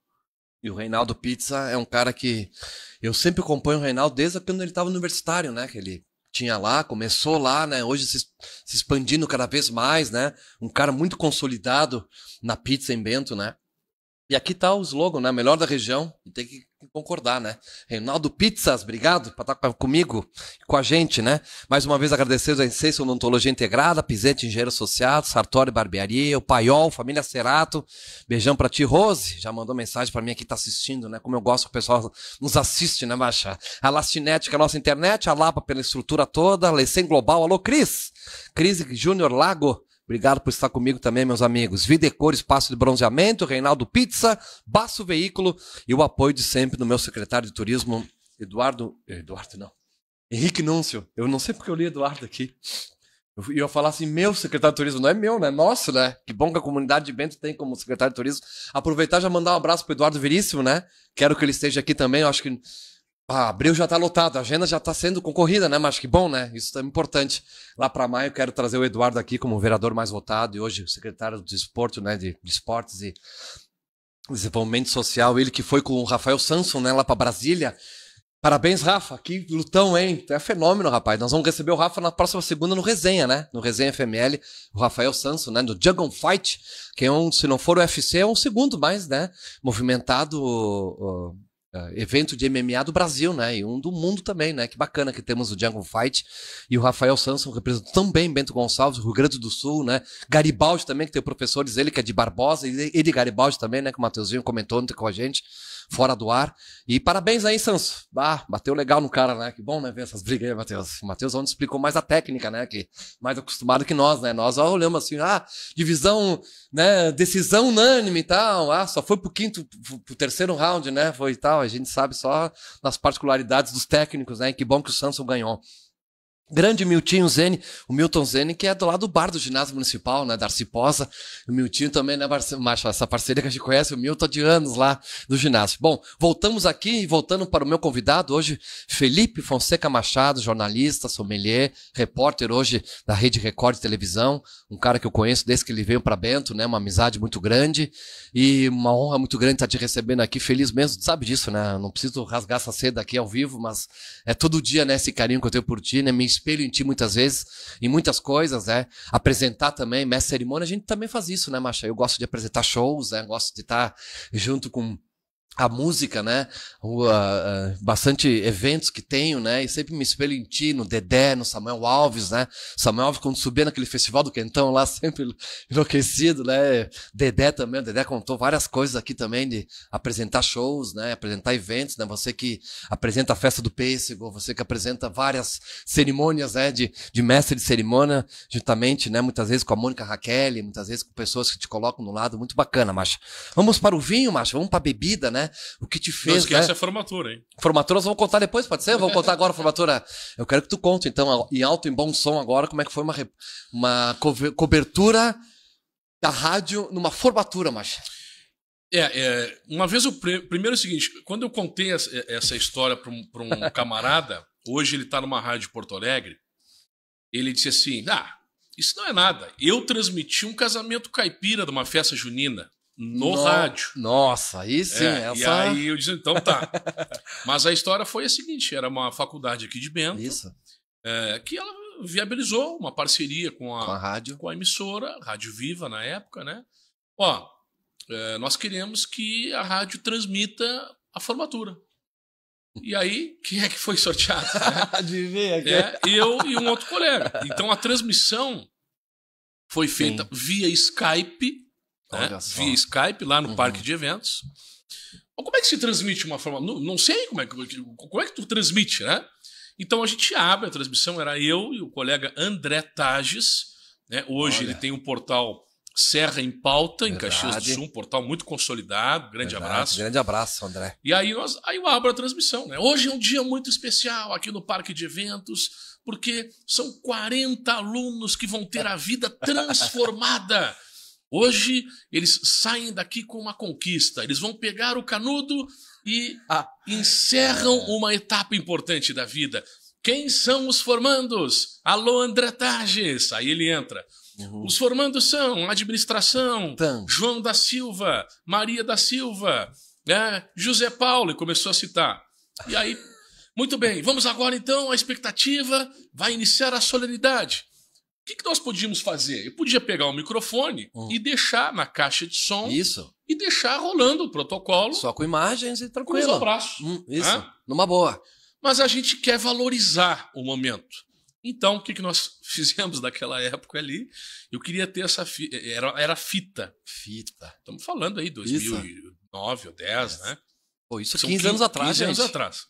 E o Reinaldo Pizza é um cara que... Eu sempre acompanho o Reinaldo desde quando ele estava universitário, né? Que ele tinha lá, começou lá, né? Hoje se expandindo cada vez mais, né? Um cara muito consolidado na pizza em Bento, né? E aqui tá o slogan, né? Melhor da região. E tem que concordar, né? Reinaldo Pizzas, obrigado por estar comigo, com a gente, né? Mais uma vez agradecer a Essência Odontologia Integrada, Pizete Engenheiro Associado, Sartori Barbearia, o Paiol, Família Cerato. Beijão pra ti, Rose. Já mandou mensagem pra mim aqui, tá assistindo, né? Como eu gosto que o pessoal nos assiste, né, Macha? A Lastinet, que é a nossa internet, a Lapa pela estrutura toda, a Lecem Global. Alô, Cris! Cris Júnior Lago. Obrigado por estar comigo também, meus amigos. Videcor, Espaço de Bronzeamento, Reinaldo Pizza, Baço Veículo e o apoio de sempre do meu secretário de Turismo, Henrique Núncio. Eu não sei porque eu li Eduardo aqui. Eu ia falar assim, meu secretário de Turismo, não é meu, né? Nosso, né? Que bom que a comunidade de Bento tem como secretário de Turismo. Aproveitar e já mandar um abraço pro Eduardo Veríssimo, né? Quero que ele esteja aqui também, eu acho que... abril já tá lotado, a agenda já tá sendo concorrida, né? Mas que bom, né? Isso é importante. Lá para maio eu quero trazer o Eduardo aqui como o vereador mais votado e hoje o secretário do Desporto, né? De Esportes e Desenvolvimento Social. Ele que foi com o Rafael Sanson, né? Lá para Brasília. Parabéns, Rafa. Que lutão, hein? É fenômeno, rapaz. Nós vamos receber o Rafa na próxima segunda no Resenha, né? No Resenha FML. O Rafael Sanson, né? No Jungle Fight, que é se não for o UFC, é um segundo mais, né? Movimentado... evento de MMA do Brasil, né? E um do mundo também, né? Que bacana que temos o Jungle Fight e o Rafael Sanson representa também Bento Gonçalves, Rio Grande do Sul, né? Garibaldi também, que tem professores, ele que é de Barbosa, e de Garibaldi também, né? Que o Mateuzinho comentou ontem com a gente, fora do ar. E parabéns aí, Sanson. Bateu legal no cara, né? Que bom, né? Ver essas brigas aí, Matheus. O Matheus ontem explicou mais a técnica, né? Que mais acostumado que nós, né? Nós olhamos assim, divisão, né? Decisão unânime e tal. Só foi pro terceiro round, né? Foi e tal. A gente sabe só nas particularidades dos técnicos, né? E que bom que o Sanson ganhou. Grande Miltinho Zene, o Milton Zene, que é do lado do bar do ginásio municipal, né, da Arciposa. O Miltinho também, né, essa parceria que a gente conhece, o Milton de anos lá do ginásio. Bom, voltamos aqui e voltando para o meu convidado hoje, Felipe Fonseca Machado, jornalista, sommelier, repórter hoje da Rede Record de Televisão, um cara que eu conheço desde que ele veio para Bento, né, uma amizade muito grande e uma honra muito grande estar te recebendo aqui, feliz mesmo, sabe disso, né, não preciso rasgar essa seda aqui ao vivo, mas é todo dia, né, esse carinho que eu tenho por ti, né, me espelho em ti muitas vezes, em muitas coisas, né? Apresentar também, mestre cerimônia, a gente também faz isso, né, Macha? Eu gosto de apresentar shows, né? Gosto de estar junto com a música, né? Bastante eventos que tenho, né? E sempre me espelho em ti, no Dedé, no Samuel Alves, né? Samuel Alves, quando subia naquele festival do Quentão lá, sempre enlouquecido, né? Dedé também, o Dedé contou várias coisas aqui também de apresentar shows, né? Apresentar eventos, né? Você que apresenta a festa do Pêssego, você que apresenta várias cerimônias, né? De mestre de cerimônia, juntamente, né? Muitas vezes com a Mônica Raquel, muitas vezes com pessoas que te colocam no lado, muito bacana, Macha. Vamos para o vinho, Macha, vamos para a bebida, né? O que te fez,
não esquece,
né?
a formatura, hein?
Formatura nós vamos contar depois, pode ser? Vamos contar agora a formatura. Eu quero que tu conte, então, em alto e bom som agora, como é que foi uma cobertura da rádio numa formatura, Macha.
Uma vez primeiro é o seguinte, quando eu contei essa história para um camarada, hoje ele está numa rádio de Porto Alegre, ele disse assim, isso não é nada. Eu transmiti um casamento caipira de uma festa junina. No rádio.
Nossa, aí sim.
E aí eu disse, então tá. Mas a história foi a seguinte, era uma faculdade aqui de Bento, que ela viabilizou uma parceria com a rádio, com a emissora, Rádio Viva na época, né? Nós queremos que a rádio transmita a formatura. E aí, quem é que foi sorteado? Né?
Adivinha.
Eu e um outro colega. Então a transmissão foi feita via Skype, via Skype, lá no Parque de Eventos. Como é que se transmite uma forma? Não sei como é que tu transmite, né? Então a gente abre a transmissão, era eu e o colega André Tages, né? Hoje ele tem um portal Serra em Pauta, em Caxias do Sul, um portal muito consolidado, grande abraço.
Grande abraço, André.
E aí eu abro a transmissão, né? Hoje é um dia muito especial aqui no Parque de Eventos, porque são 40 alunos que vão ter a vida transformada Hoje eles saem daqui com uma conquista. Eles vão pegar o canudo e encerram uma etapa importante da vida. Quem são os formandos? Alô, André Tages. Aí ele entra. Os formandos são administração, João da Silva, Maria da Silva, José Paulo, e começou a citar. E aí, muito bem, vamos agora então à expectativa, vai iniciar a solenidade. O que nós podíamos fazer? Eu podia pegar o microfone e deixar na caixa de som.
Isso.
E deixar rolando o protocolo.
Só com imagens e tranquilo.
Com os abraços.
Isso, numa boa.
Mas a gente quer valorizar o momento. Então, o que nós fizemos naquela época ali? Eu queria ter essa fita. Era fita.
Fita.
Estamos falando aí, 2009 ou 10, né?
Pô, isso 15 anos atrás,
15 anos atrás.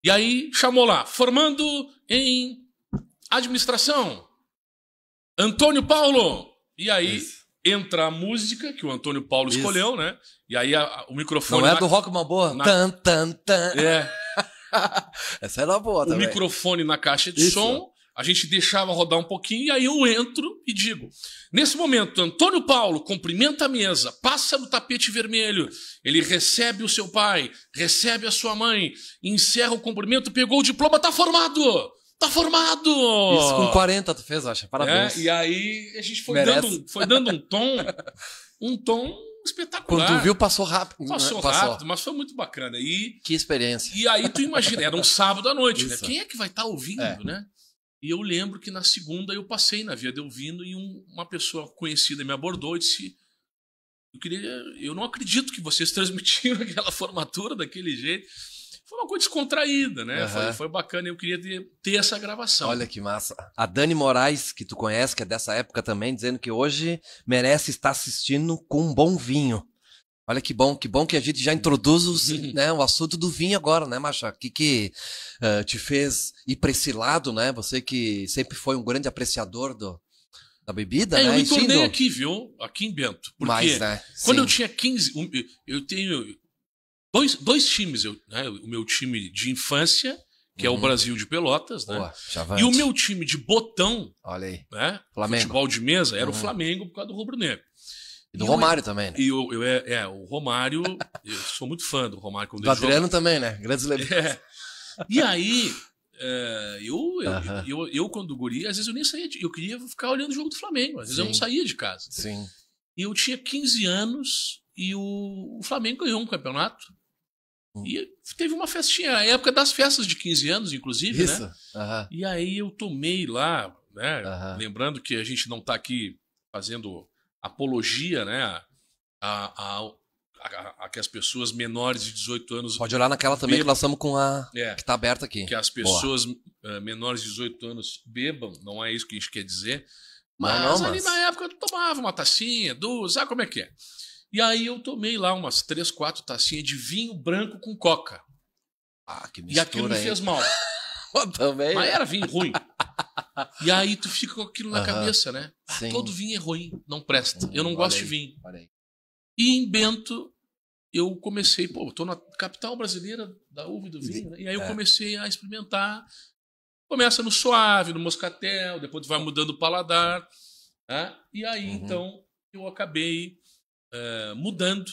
E aí, chamou lá, formando em administração, Antônio Paulo. E aí, entra a música que o Antônio Paulo escolheu, né? E aí, o microfone...
Não é do Rock Balboa? Tan, tan, tan. Essa era boa também.
O microfone na caixa de som, a gente deixava rodar um pouquinho, e aí eu entro e digo: nesse momento, Antônio Paulo cumprimenta a mesa, passa no tapete vermelho, ele recebe o seu pai, recebe a sua mãe, encerra o cumprimento, pegou o diploma, tá formado! Tá formado!
Isso com 40 tu fez, acha? Parabéns.
E aí a gente foi dando um tom espetacular.
Quando tu viu, passou rápido.
Passou rápido, mas foi muito bacana.
Que experiência.
E aí tu imagina, era um sábado à noite, né? Quem é que vai estar ouvindo, né? E eu lembro que na segunda eu passei na Via Delvino e uma pessoa conhecida me abordou e disse: eu não acredito que vocês transmitiram aquela formatura daquele jeito. Foi uma coisa descontraída, né? Foi bacana, eu queria ter essa gravação.
Olha que massa. A Dani Moraes, que tu conhece, que é dessa época também, dizendo que hoje merece estar assistindo com um bom vinho. Olha que bom que a gente já introduz o assunto do vinho agora, né, Macha? O que te fez ir para esse lado, né? Você que sempre foi um grande apreciador da bebida, né?
Eu me tornei aqui, viu? Aqui em Bento. Porque quando eu tinha 15... Eu tenho dois times. O meu time de infância, que é o Brasil de Pelotas, né?
Boa,
e o meu time de botão,
olha aí,
né?
Flamengo.
Futebol de mesa, era o Flamengo por causa do rubro-negro.
E do Romário também, né?
E o Romário, eu sou muito fã do Romário.
Do Adriano também, né? Grandes lembranças.
E aí, eu quando guri, às vezes eu nem saía, eu queria ficar olhando o jogo do Flamengo, às vezes eu não saía de casa.
Sim.
E eu tinha 15 anos e o Flamengo ganhou um campeonato. E teve uma festinha, a época das festas de 15 anos, inclusive, né? E aí eu tomei lá, né? Lembrando que a gente não está aqui fazendo apologia, né? A que as pessoas menores de 18 anos...
Pode olhar naquela também, que nós estamos com a... que está aberta aqui.
Que as pessoas menores de 18 anos bebam, não é isso que a gente quer dizer. Mas ali na época eu tomava uma tacinha, duas, sabe como é que é? E aí eu tomei lá umas 3, 4 tacinhas de vinho branco com coca.
Que mistura,
e aquilo me fez mal.
Também.
Mas era vinho ruim. E aí tu fica com aquilo na cabeça, né? Todo vinho é ruim, não presta. Eu não gosto de vinho. E em Bento eu comecei, tô na capital brasileira da uva e do vinho, né? E aí eu comecei a experimentar. Começa no suave, no moscatel, depois tu vai mudando o paladar. Né? E aí, então, eu acabei mudando.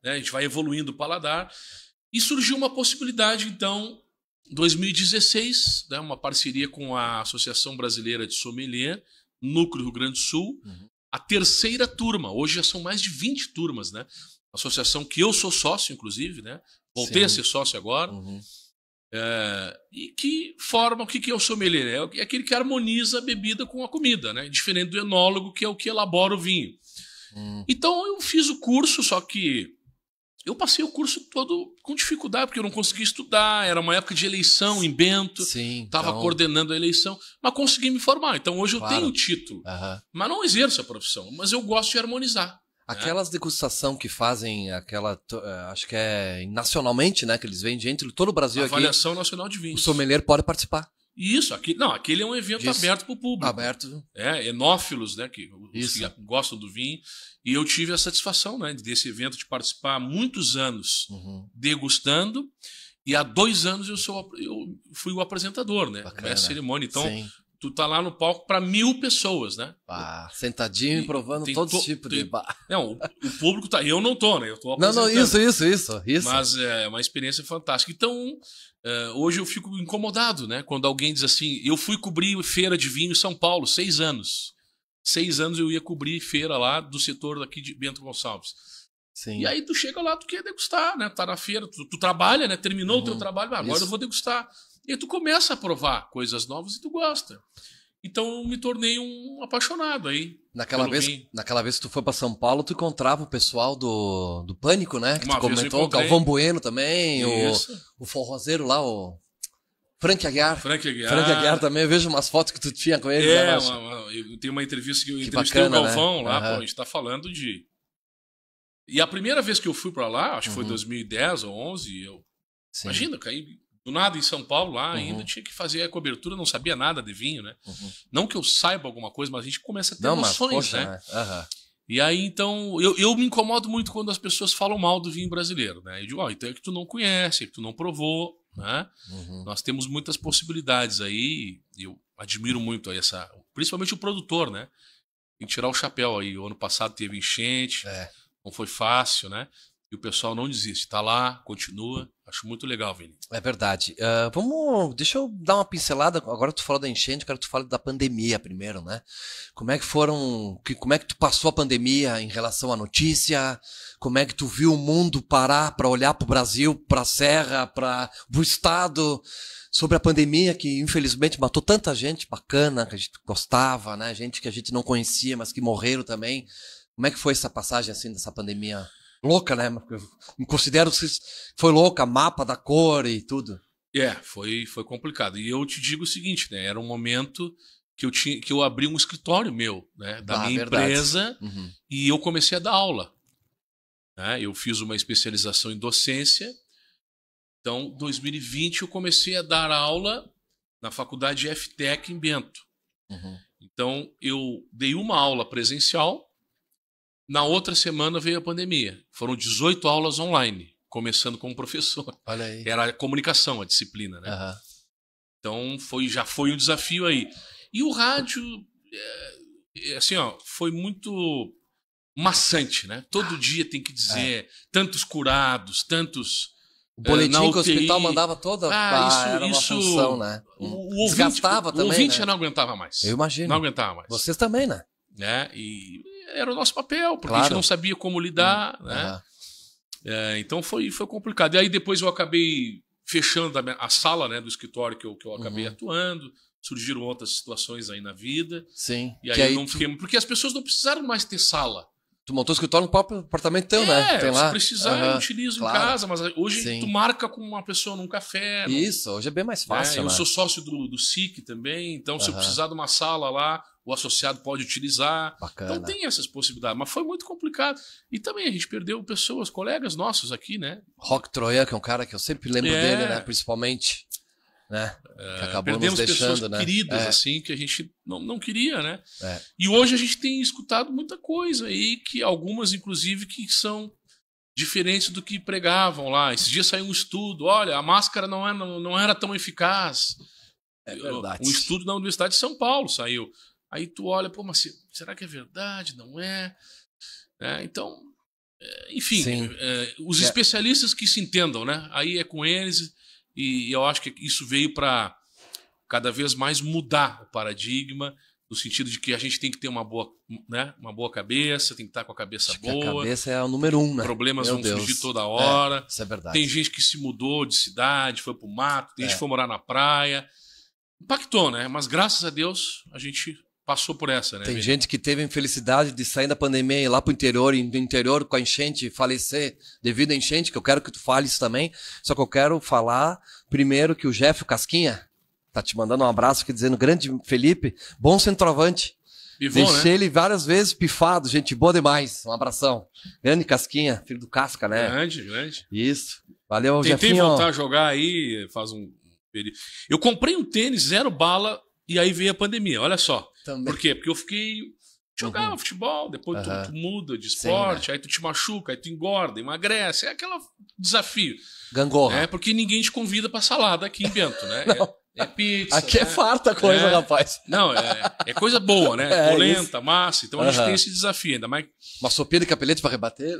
Né? A gente vai evoluindo o paladar. E surgiu uma possibilidade, então, em 2016, né? Uma parceria com a Associação Brasileira de Sommelier, Núcleo Rio Grande do Sul, a terceira turma. Hoje já são mais de 20 turmas, né? Associação que eu sou sócio, inclusive, né? Voltei a ser sócio agora. E que forma, o que é o sommelier? É aquele que harmoniza a bebida com a comida, né? Diferente do enólogo, que é o que elabora o vinho. Então eu fiz o curso, só que eu passei o curso todo com dificuldade, porque eu não conseguia estudar, era uma época de eleição em Bento, estava coordenando a eleição, mas consegui me formar. Então hoje eu tenho o título, mas não exerço a profissão, mas eu gosto de harmonizar.
Aquelas degustação que fazem, acho que é nacionalmente, né, que eles vendem entre todo o Brasil aqui.
Avaliação Nacional de Vinhos.
O sommelier pode participar.
Isso, aquele é um evento aberto para o público.
Aberto.
Enófilos, né, que gostam do vinho. E eu tive a satisfação, né, desse evento de participar há muitos anos degustando. E há 2 anos eu fui o apresentador, né? Nessa cerimônia. Então, tu tá lá no palco para 1000 pessoas, né?
Sentadinho e provando todo tipo de bar.
Não, o público tá... Eu não tô, né? Eu tô
apresentando. Não, isso.
Mas é uma experiência fantástica. Então, hoje eu fico incomodado, né? Quando alguém diz assim... Eu fui cobrir feira de vinho em São Paulo, 6 anos. 6 anos eu ia cobrir feira lá do setor daqui de Bento Gonçalves.
Sim.
E aí tu chega lá, tu quer degustar, né? Tá na feira, tu trabalha, né? Terminou o teu trabalho, agora eu vou degustar. E aí tu começa a provar coisas novas e tu gosta. Então eu me tornei um apaixonado aí.
Naquela vez que tu foi para São Paulo, tu encontrava o pessoal do Pânico, né? Que tu comentou, o Galvão Bueno também, o forrozeiro lá, o Frank Aguiar.
Frank Aguiar
também, eu vejo umas fotos que tu tinha com ele.
Eu tenho uma entrevista que eu entrevistei o Galvão, né? Lá, pô, a gente tá falando de... E a primeira vez que eu fui para lá, acho que foi 2010 ou 11, imagina, caí do nada em São Paulo lá, ainda tinha que fazer a cobertura, não sabia nada de vinho, né? Não que eu saiba alguma coisa, mas a gente começa a ter noções, né? E aí, então, eu me incomodo muito quando as pessoas falam mal do vinho brasileiro, né? Eu digo, então é que tu não conhece, é que tu não provou, né? Nós temos muitas possibilidades aí, eu admiro muito aí principalmente o produtor, né? Tem que tirar o chapéu aí. O ano passado teve enchente, não foi fácil, né? E o pessoal não desiste, tá lá, continua. Acho muito legal, Vini.
É verdade. Deixa eu dar uma pincelada. Agora tu falou da enchente, quero que tu fale da pandemia primeiro, né? Como é que tu passou a pandemia em relação à notícia? Como é que tu viu o mundo parar para olhar para o Brasil, para a Serra, para o Estado, sobre a pandemia que infelizmente matou tanta gente bacana, que a gente gostava, né? Gente que a gente não conhecia, mas que morreram também. Como é que foi essa passagem assim dessa pandemia louca, né? Eu me considero que foi louca, mapa da cor e tudo.
Foi complicado. E eu te digo o seguinte, né? Era um momento que eu abri um escritório meu, né? Da minha empresa, e eu comecei a dar aula. Né? Eu fiz uma especialização em docência. Então, em 2020, eu comecei a dar aula na faculdade FTEC em Bento. Então, eu dei uma aula presencial. Na outra semana veio a pandemia. Foram 18 aulas online, começando como professor.
Olha aí.
Era a comunicação, a disciplina, né? Então já foi um desafio aí. E o rádio, assim, foi muito maçante, né? Todo dia tem que dizer tantos curados, tantos...
O boletim que o hospital mandava toda era uma função, né?
Desgastava também, o ouvinte já não aguentava mais.
Eu imagino.
Não aguentava mais.
Vocês também, né?
E era o nosso papel, porque a gente não sabia como lidar, né? Então foi complicado. E aí depois eu acabei fechando a sala, né, do escritório que eu acabei atuando. Surgiram outras situações aí na vida.
Sim.
E aí eu não fiquei... Porque as pessoas não precisaram mais ter sala.
Tu montou o escritório no próprio apartamento teu, né? Tem lá.
Se precisar, eu utilizo em casa, mas hoje tu marca com uma pessoa num café.
Isso, hoje é bem mais fácil.
Eu sou sócio do SIC também, então se eu precisar de uma sala lá, o associado pode utilizar.
Bacana.
Então tem essas possibilidades, mas foi muito complicado. E também a gente perdeu pessoas, colegas nossos aqui, né?
Rock Troian, que é um cara que eu sempre lembro dele, né? Principalmente, né? Que acabou
perdemos
nos deixando,
pessoas queridas, assim, que a gente não queria, né?
É.
E hoje a gente tem escutado muita coisa aí, que algumas, inclusive, que são diferentes do que pregavam lá. Esses dias saiu um estudo, olha, a máscara não era tão eficaz.
É verdade.
Um estudo da Universidade de São Paulo saiu. Aí tu olha, pô, mas será que é verdade? Não é? Então, enfim, os especialistas que se entendam, né? Aí é com eles, e eu acho que isso veio para cada vez mais mudar o paradigma, no sentido de que a gente tem que ter uma boa cabeça, tem que estar com a cabeça
acho
boa.
Que a cabeça é o número 1, né?
Problemas vão surgir toda hora.
Isso é verdade.
Tem gente que se mudou de cidade, foi pro mato, tem gente que foi morar na praia. Impactou, né? Mas graças a Deus a gente passou por essa, né?
Tem gente que teve a infelicidade de sair da pandemia e ir lá pro interior, e do interior com a enchente, falecer devido à enchente, que eu quero que tu fale isso também. Só que eu quero falar primeiro que o Jeff Casquinha tá te mandando um abraço aqui dizendo, grande Felipe, bom centroavante. Deixei ele várias vezes pifado, gente boa demais. Um abração. Grande Casquinha, filho do Casca, né?
Grande.
Isso. Valeu,
Tentei
Jefinho.
voltar a jogar aí, faz um período. Eu comprei um tênis 0 bala e aí veio a pandemia, olha só.
Também.
Por quê? Porque eu fiquei... Jogava futebol, depois tu muda de esporte, aí tu te machuca, aí tu engorda, emagrece. É aquele desafio.
Gangorra.
Porque ninguém te convida pra salada aqui em Bento, né? É pizza.
Aqui é farta a coisa, rapaz.
Não, é coisa boa, né? Polenta, massa. Então a gente tem esse desafio ainda mais.
Uma sopinha de capelete pra rebater?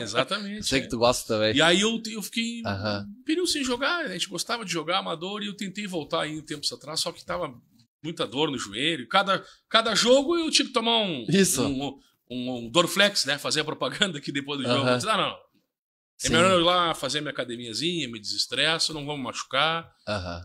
Exatamente.
Sei que tu gosta também.
E aí eu fiquei um período sem jogar. A gente gostava de jogar amador e eu tentei voltar aí tempos atrás, só que tava muita dor no joelho. Cada jogo eu tinha que tomar um Dorflex, né? Fazer a propaganda aqui depois do jogo. Eu disse, não. É melhor eu ir lá fazer minha academiazinha, me desestresso, não vou me machucar.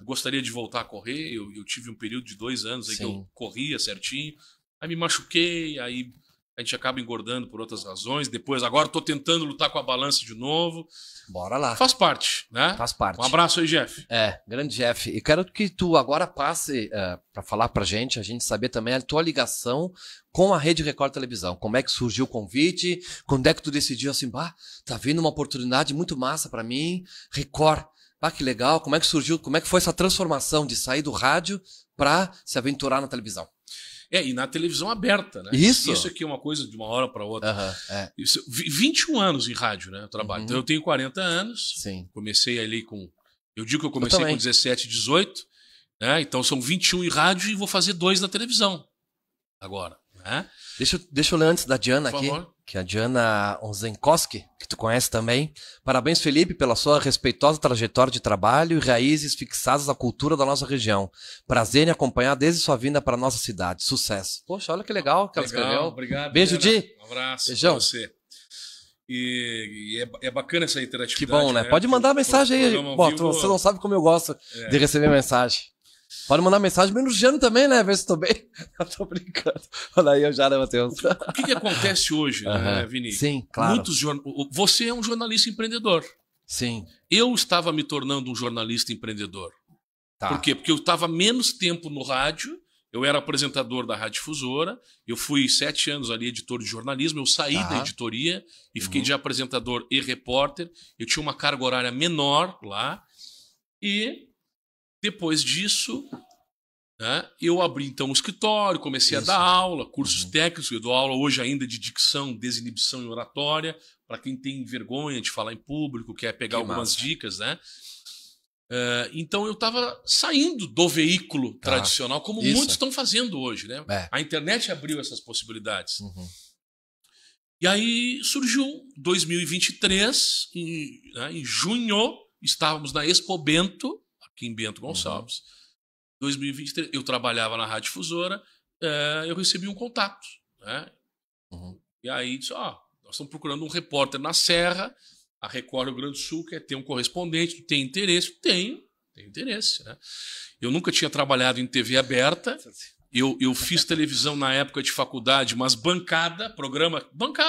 Gostaria de voltar a correr. Eu tive um período de 2 anos aí que eu corria certinho. Aí me machuquei, aí a gente acaba engordando por outras razões. Depois, agora estou tentando lutar com a balança de novo.
Bora lá.
Faz parte, né?
Faz parte.
Um abraço aí, Jeff.
Grande Jeff. E quero que tu agora passe para falar pra gente, a gente saber também a tua ligação com a Rede Record Televisão. Como é que surgiu o convite? Quando é que tu decidiu assim, tá vindo uma oportunidade muito massa para mim, Record. Que legal. Como é que surgiu? Como é que foi essa transformação de sair do rádio para se aventurar na televisão?
E na televisão aberta, né?
Isso
aqui é uma coisa de uma hora para outra. 21 anos em rádio, né? Eu trabalho. Então eu tenho 40 anos.
Sim.
Comecei ali com... Eu digo que eu comecei com 17, 18. Né? Então são 21 em rádio e vou fazer 2 na televisão. Agora. Né?
Deixa eu ler antes da Diana aqui.
Favor.
Que é a Diana Onzenkoski, que tu conhece também. Parabéns, Felipe, pela sua respeitosa trajetória de trabalho e raízes fixadas na cultura da nossa região. Prazer em acompanhar desde sua vinda para a nossa cidade. Sucesso. Poxa, olha que legal que ela escreveu.
Obrigado.
Beijo, Di.
Um abraço.
Beijão.
Pra você. E é bacana essa interatividade.
Que bom, né? Pode mandar mensagem aí. Você não sabe como eu gosto de receber mensagem. Pode mandar mensagem me elogiando também, né? Ver se tô bem. Eu tô brincando. Olha aí, eu já, né, Matheus?
O que acontece hoje, né, Vini?
Sim, claro.
Você é um jornalista empreendedor.
Sim.
Eu estava me tornando um jornalista empreendedor. Por quê? Porque eu estava menos tempo no rádio, eu era apresentador da Rádio Difusora, eu fui 7 anos ali editor de jornalismo, eu saí da editoria e fiquei de apresentador e repórter, eu tinha uma carga horária menor lá e... Depois disso, né, eu abri então um escritório, comecei a dar aula, cursos técnicos, eu dou aula hoje ainda de dicção, desinibição e oratória, para quem tem vergonha de falar em público, quer pegar algumas dicas, né? Então eu estava saindo do veículo tradicional, como muitos estão fazendo hoje, né? A internet abriu essas possibilidades. E aí surgiu 2023, em junho, estávamos na Expo Bento, aqui em Bento Gonçalves. 2023, eu trabalhava na Rádio Difusora, eu recebi um contato. Né? E aí disse, nós estamos procurando um repórter na Serra, a Record Rio Grande do Sul quer ter um correspondente, tem interesse? Tenho interesse. Né? Eu nunca tinha trabalhado em TV aberta, eu fiz televisão na época de faculdade, mas bancada,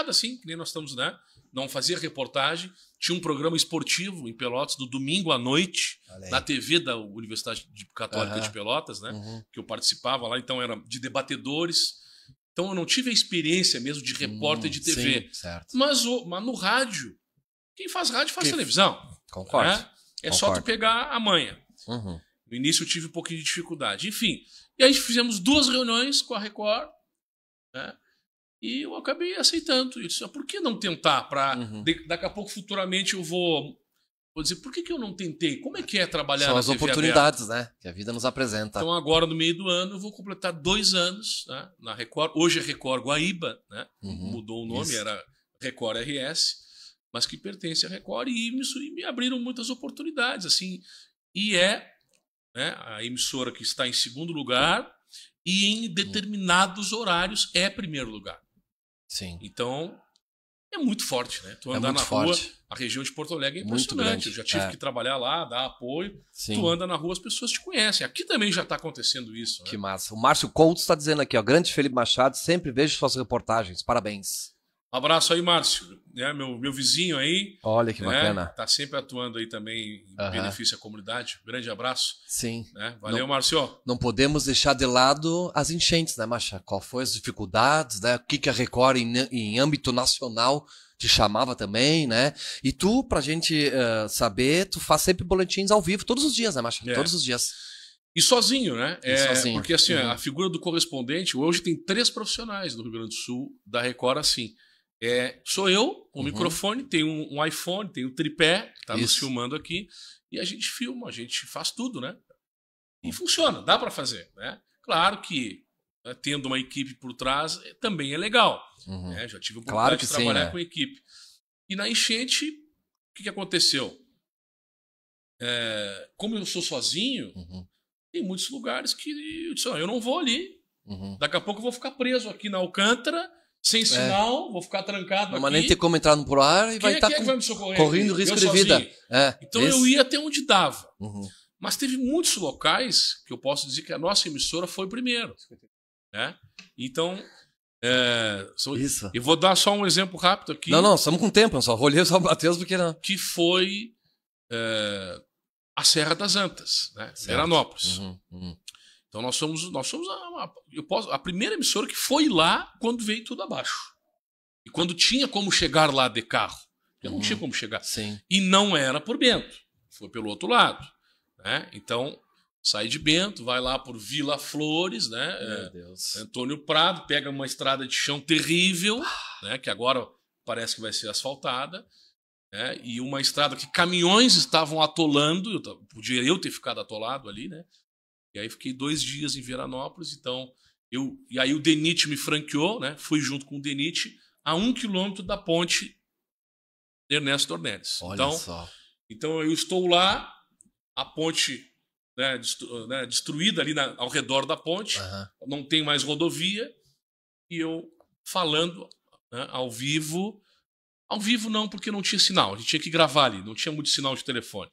assim, que nem nós estamos, né? Não fazia reportagem, tinha um programa esportivo em Pelotas, no domingo à noite, na TV da Universidade Católica de Pelotas, né? Que eu participava lá, então era de debatedores. Então eu não tive a experiência mesmo de repórter de TV.
Sim, certo.
Mas no rádio, quem faz rádio faz televisão.
Concordo.
Né? Só tu pegar a manha. No início eu tive um pouquinho de dificuldade. Enfim, e aí fizemos 2 reuniões com a Record, né? E eu acabei aceitando. Eu disse, por que não tentar? Daqui a pouco, futuramente, eu vou dizer, por que eu não tentei? Como é que é trabalhar na TV aberta?
São as oportunidades, né? Que a vida nos apresenta.
Então, agora, no meio do ano, eu vou completar 2 anos, né, na Record. Hoje é Record Guaíba, né? Mudou o nome, era Record RS, mas que pertence à Record. E me abriram muitas oportunidades. Assim, e né, a emissora que está em 2º lugar e em determinados horários é 1º lugar.
Sim.
Então, é muito forte, né? Tu andar na rua, a região de Porto Alegre é impressionante. Eu já tive que trabalhar lá, dar apoio. Sim. Tu anda na rua, as pessoas te conhecem. Aqui também já está acontecendo isso. Né?
Que massa. O Márcio Couto está dizendo aqui, grande Felipe Machado, sempre vejo suas reportagens. Parabéns.
Um abraço aí, Márcio. Meu vizinho aí.
Olha que bacana.
Tá sempre atuando aí também em benefício à comunidade. Grande abraço.
Sim.
Né? Valeu, Márcio.
Não podemos deixar de lado as enchentes, né, Macha? Qual foi as dificuldades, né? O que a Record em âmbito nacional te chamava também, né? E tu, pra gente saber, tu faz sempre boletins ao vivo, todos os dias, né, Macha? Todos os dias.
E sozinho, né?
Sozinho.
Porque assim, a figura do correspondente, hoje tem 3 profissionais no Rio Grande do Sul da Record assim. Sou eu, o microfone, tem um iPhone, tem o tripé, tá nos filmando aqui, e a gente filma, a gente faz tudo, né? E funciona, dá para fazer, né? Claro que tendo uma equipe por trás também é legal. Né? Já tive a oportunidade de trabalhar com equipe. E na enchente, o que aconteceu? Como eu sou sozinho, tem muitos lugares que eu disse, eu não vou ali. Daqui a pouco eu vou ficar preso aqui na Alcântara, sem sinal, vou ficar trancado aqui.
Mas nem ter como entrar no ar e vai estar correndo risco de vida.
Então eu ia até onde dava. Mas teve muitos locais que eu posso dizer que a nossa emissora foi primeiro. Né? Então, eu vou dar só um exemplo rápido aqui.
Não, estamos com tempo, eu só olhei só o Matheus porque não. Que
foi a Serra das Antas, né? Veranópolis. Então nós somos a primeira emissora que foi lá quando veio tudo abaixo. E quando tinha como chegar lá de carro. Porque não tinha como chegar.
Sim.
E não era por Bento, foi pelo outro lado. Né? Então, sai de Bento, vai lá por Vila Flores, né?
Meu Deus.
Antônio Prado, pega uma estrada de chão terrível, né? Que agora parece que vai ser asfaltada. Né? E uma estrada que caminhões estavam atolando, podia eu ter ficado atolado ali, né? E aí fiquei 2 dias em Veranópolis, então e aí o DENIT me franqueou, né? Fui junto com o DENIT a 1 quilômetro da ponte Ernesto Dornelles.
Olha só.
Então eu estou lá, a ponte destruída ali ao redor da ponte, não tem mais rodovia, e eu falando, né, ao vivo. Ao vivo não, porque não tinha sinal. A gente tinha que gravar ali, não tinha muito sinal de telefone.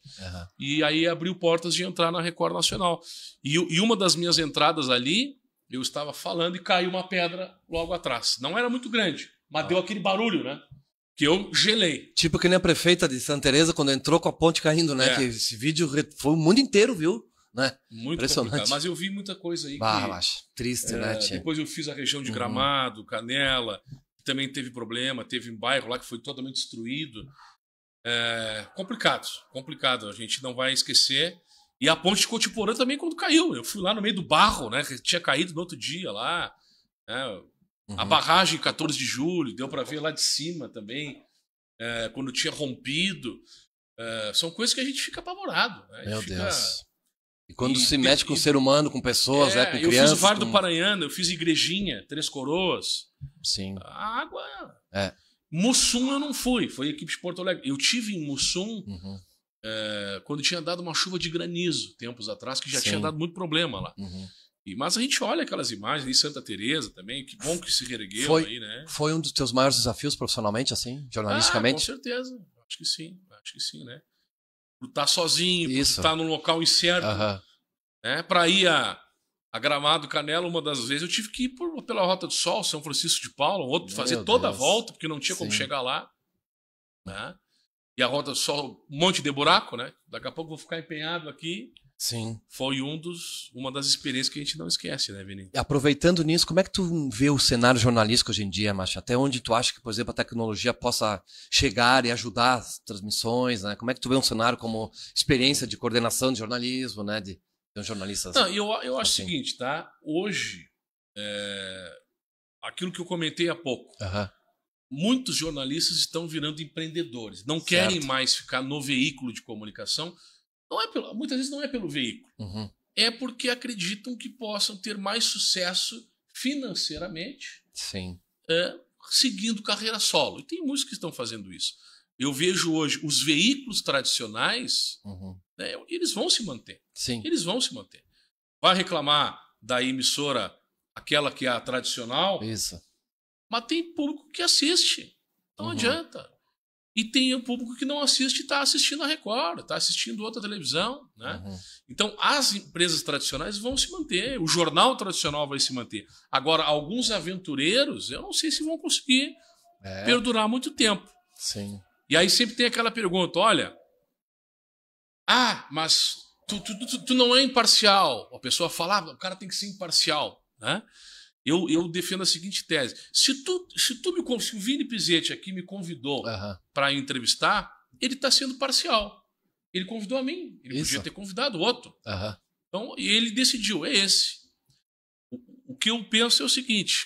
E aí abriu portas de entrar na Record Nacional. E uma das minhas entradas ali, eu estava falando e caiu uma pedra logo atrás. Não era muito grande, mas deu aquele barulho, né? Que eu gelei.
Tipo que nem a prefeita de Santa Teresa quando entrou com a ponte caindo, né? Que esse vídeo foi o mundo inteiro, viu? Né?
Muito impressionante. Complicado. Mas eu vi muita coisa aí.
Triste, né, tia?
Depois eu fiz a região de Gramado, Canela. Também teve problema, teve um bairro lá que foi totalmente destruído. Complicado, a gente não vai esquecer. E a ponte de Cotiporã também quando caiu. Eu fui lá no meio do barro, né? Tinha caído no outro dia lá. Né? A barragem 14 de julho, deu para ver lá de cima também, quando tinha rompido. São coisas que a gente fica apavorado. Né?
Meu Deus. E quando se mete com o ser humano, com pessoas, com crianças...
Eu fiz o Vale do Paranhana, eu fiz Igrejinha, Três Coroas.
Sim.
A água... Mussum eu não fui, foi a equipe de Porto Alegre. Eu tive em Mussum quando tinha dado uma chuva de granizo, tempos atrás, que já tinha dado muito problema lá. Mas a gente olha aquelas imagens em Santa Teresa também, que bom que se reergueu aí, né?
Foi um dos teus maiores desafios profissionalmente, assim, jornalisticamente?
Com certeza, acho que sim, né? Por estar sozinho, por estar num local incerto. Né? Para ir a Gramado, Canela, uma das vezes eu tive que ir pela Rota do Sol, São Francisco de Paula, fazer toda a volta, porque não tinha como chegar lá. Né? E a Rota do Sol, um monte de buraco, né? Daqui a pouco eu vou ficar empenhado aqui.
Sim.
Foi uma das experiências que a gente não esquece, né, Vini?
Aproveitando nisso, como é que tu vê o cenário jornalístico hoje em dia, Macho? Até onde tu acha que, por exemplo, a tecnologia possa chegar e ajudar as transmissões, né? Como é que tu vê um cenário como experiência de coordenação de jornalismo, né? De um jornalista assim?
Não, eu acho o seguinte, tá? Hoje, aquilo que eu comentei há pouco, muitos jornalistas estão virando empreendedores. Não querem mais ficar no veículo de comunicação. Muitas vezes não é pelo veículo. É porque acreditam que possam ter mais sucesso financeiramente seguindo carreira solo. E tem muitos que estão fazendo isso. Eu vejo hoje os veículos tradicionais, né, eles vão se manter. Eles vão se manter. Vai reclamar da emissora, aquela que é a tradicional, mas tem público que assiste. Não adianta. E tem o público que não assiste e está assistindo a Record, está assistindo outra televisão. Né? Então, as empresas tradicionais vão se manter, o jornal tradicional vai se manter. Agora, alguns aventureiros, eu não sei se vão conseguir perdurar muito tempo. E aí sempre tem aquela pergunta, olha, mas tu não é imparcial. A pessoa fala, o cara tem que ser imparcial. Né? Eu defendo a seguinte tese. Se o Vini Pizzetti aqui me convidou para entrevistar, ele está sendo parcial. Ele convidou a mim. Ele podia ter convidado outro. Então, e ele decidiu, é esse. O que eu penso é o seguinte.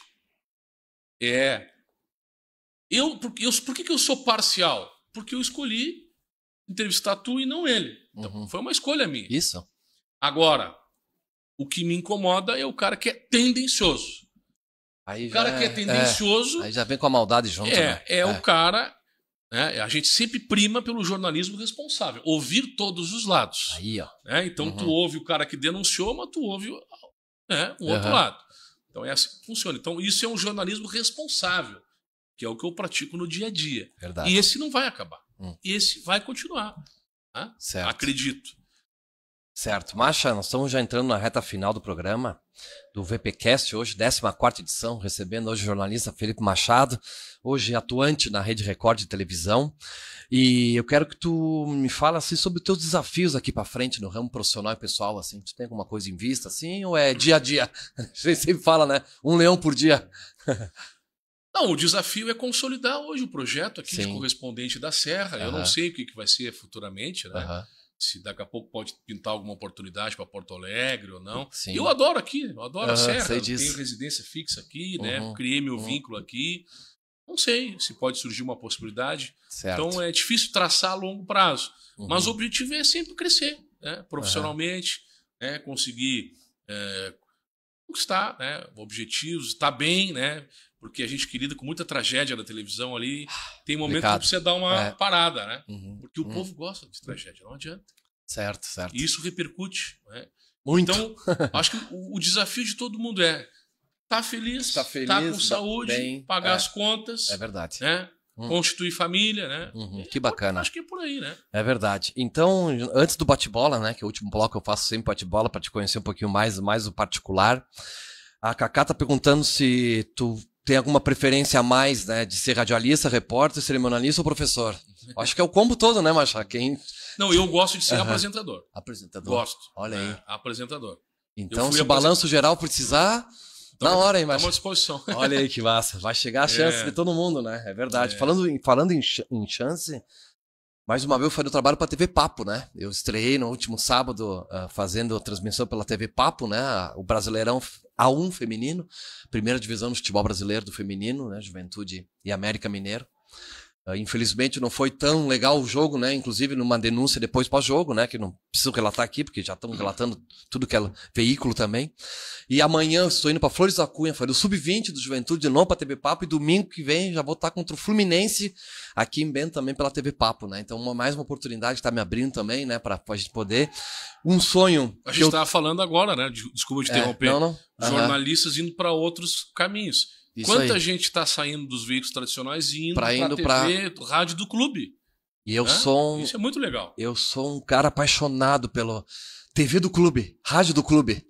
Por que eu sou parcial? Porque eu escolhi entrevistar tu e não ele. Então, foi uma escolha minha.
Isso.
Agora, O que me incomoda é o cara que é tendencioso.
Aí
o cara que é tendencioso...
aí já vem com a maldade junto, né?
O cara... Né? A gente sempre prima pelo jornalismo responsável. Ouvir todos os lados.
Aí, ó.
Né? Então, tu ouve o cara que denunciou, mas tu ouve um outro lado. Então, é assim que funciona. Então, isso é um jornalismo responsável, que é o que eu pratico no dia a dia.
Verdade.
E esse não vai acabar. Esse vai continuar. Né?
Certo.
Acredito.
Certo. Macha, nós estamos já entrando na reta final do programa do VPcast, hoje, 14ª edição, recebendo hoje o jornalista Felipe Machado, hoje atuante na Rede Record de televisão. E eu quero que tu me fale assim, sobre os teus desafios aqui para frente no ramo profissional e pessoal. Assim. Tu tem alguma coisa em vista assim, ou é dia a dia? A gente sempre fala, né? Um leão por dia.
Não, o desafio é consolidar hoje o projeto aqui
Sim.
de correspondente da Serra. Eu não sei o que vai ser futuramente, né? Se daqui a pouco pode pintar alguma oportunidade para Porto Alegre ou não.
Sim.
Eu adoro aqui, eu adoro a Serra. Eu
tenho
residência fixa aqui, né? Criei meu vínculo aqui. Não sei se pode surgir uma possibilidade.
Certo.
Então é difícil traçar a longo prazo. Mas o objetivo é sempre crescer, né? Profissionalmente, né? Conseguir conquistar, né? Objetivos, estar bem, né? Porque a gente lida com muita tragédia na televisão ali. Tem momento que precisa dar uma parada, né? Porque o povo gosta de tragédia, não adianta.
Certo, certo.
E isso repercute. Né?
Muito.
Então, acho que o desafio de todo mundo é estar feliz, estar com saúde, bem, pagar as contas.
É verdade.
Né? Constituir família, né?
Que bacana.
Acho que é por aí, né?
É verdade. Então, antes do bate-bola, né? Que é o último bloco eu faço sempre bate-bola para te conhecer um pouquinho mais o particular. A Cacá tá perguntando se tu tem alguma preferência a mais, né? De ser radialista, repórter, cerimonialista ou professor? Acho que é o combo todo, né, Macha?
Não, eu gosto de ser apresentador.
Apresentador.
Gosto.
Olha aí.
Apresentador.
Então, se o balanço geral precisar, na hora, hein, Macha?
Estamos à disposição.
Olha aí que massa. Vai chegar a chance de todo mundo, né? É verdade. Falando em chance, mais uma vez eu falei o trabalho para a TV Papo, né? Eu estreiei no último sábado fazendo transmissão pela TV Papo, né? O Brasileirão A1 feminino, primeira divisão do futebol brasileiro do feminino, né? Juventude e América Mineiro. Infelizmente não foi tão legal o jogo, né? Inclusive numa denúncia depois pós-jogo, né? Que não preciso relatar aqui, porque já estamos relatando tudo que é veículo também. E amanhã estou indo para Flores da Cunha, falei o Sub-20 do Juventude de novo para TV Papo, e domingo que vem já vou estar contra o Fluminense aqui em Bento também pela TV Papo, né? Então mais uma oportunidade está me abrindo também, né? Para a gente poder. Um sonho.
A gente estava falando agora, né? Desculpa te interromper.
Não.
Jornalistas indo para outros caminhos.
Isso
Quanta
aí.
gente está saindo dos veículos tradicionais e indo para a TV, rádio do clube?
E eu
Isso é muito legal.
Eu sou um cara apaixonado pelo TV do clube, rádio do clube.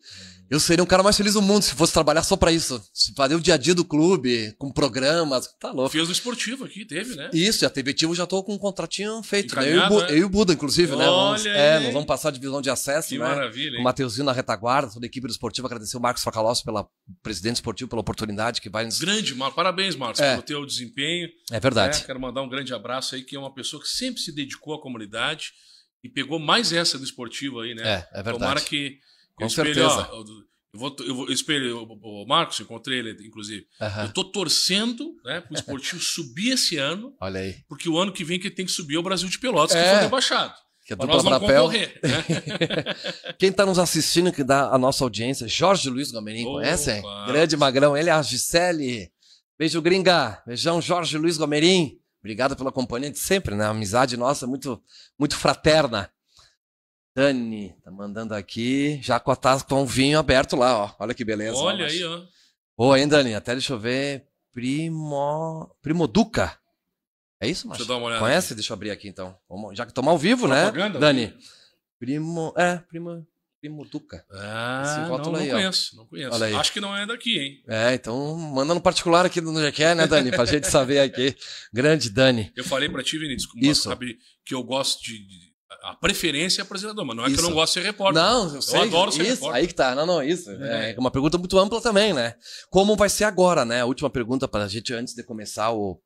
Eu seria um cara mais feliz do mundo se fosse trabalhar só pra isso. Se fazer o dia a dia do clube, com programas, tá louco.
Fez no esportivo aqui, teve, né?
Isso, a TV Tivo já tô com um contratinho feito. Né?
Eu
e o Buda, inclusive, né?
Olha
Nós vamos passar a divisão de acesso,
que
né?
Maravilha, hein?
Com o Mateuzinho na retaguarda, toda a equipe do esportivo. Agradecer o Marcos Facalossi, presidente esportivo, pela oportunidade que vai nos...
Grande, Marcos. Parabéns, Marcos, pelo teu desempenho.
É verdade.
Quero mandar um grande abraço aí, que é uma pessoa que sempre se dedicou à comunidade e pegou mais essa do esportivo aí, né?
É verdade.
Tomara que...
Com certeza.
Eu espelho o Marcos, encontrei ele, inclusive. Eu tô torcendo, né, pro esportivo subir esse ano.
Olha aí.
Porque o ano que vem que tem que subir é o Brasil de Pelotas, que foi rebaixado.
Que é
pra nós não concorrer. Né?
Quem está nos assistindo, que dá a nossa audiência, Jorge Luiz Gomerim, conhecem? Grande magrão, ele é a Gisele. Beijo, gringa. Beijão, Jorge Luiz Gomerim. Obrigado pela companhia de sempre, né? A amizade nossa muito, muito fraterna. Dani, tá mandando aqui, já com o vinho aberto lá, ó. Olha que beleza.
Olha aí, ó.
Boa, hein, Dani? Até deixa eu ver. Primoduca. É isso, Macho?
Deixa eu dar uma olhada.
Conhece?
Aqui.
Deixa eu abrir aqui, então. Já que estamos ao vivo, propaganda, né, Dani? Primoduca.
Não conheço.
Olha aí.
Acho que não é daqui, hein?
Então manda no particular aqui do GQ, né, Dani? Pra gente saber aqui. Grande Dani.
Eu falei pra ti, Vinícius, sabe que eu gosto a preferência é apresentador, mas não é que eu não gosto de ser repórter.
Não, eu sei.
Adoro ser repórter.
Aí que tá. Não, isso. É uma pergunta muito ampla também, né? Como vai ser agora, né? A última pergunta pra gente antes de começar o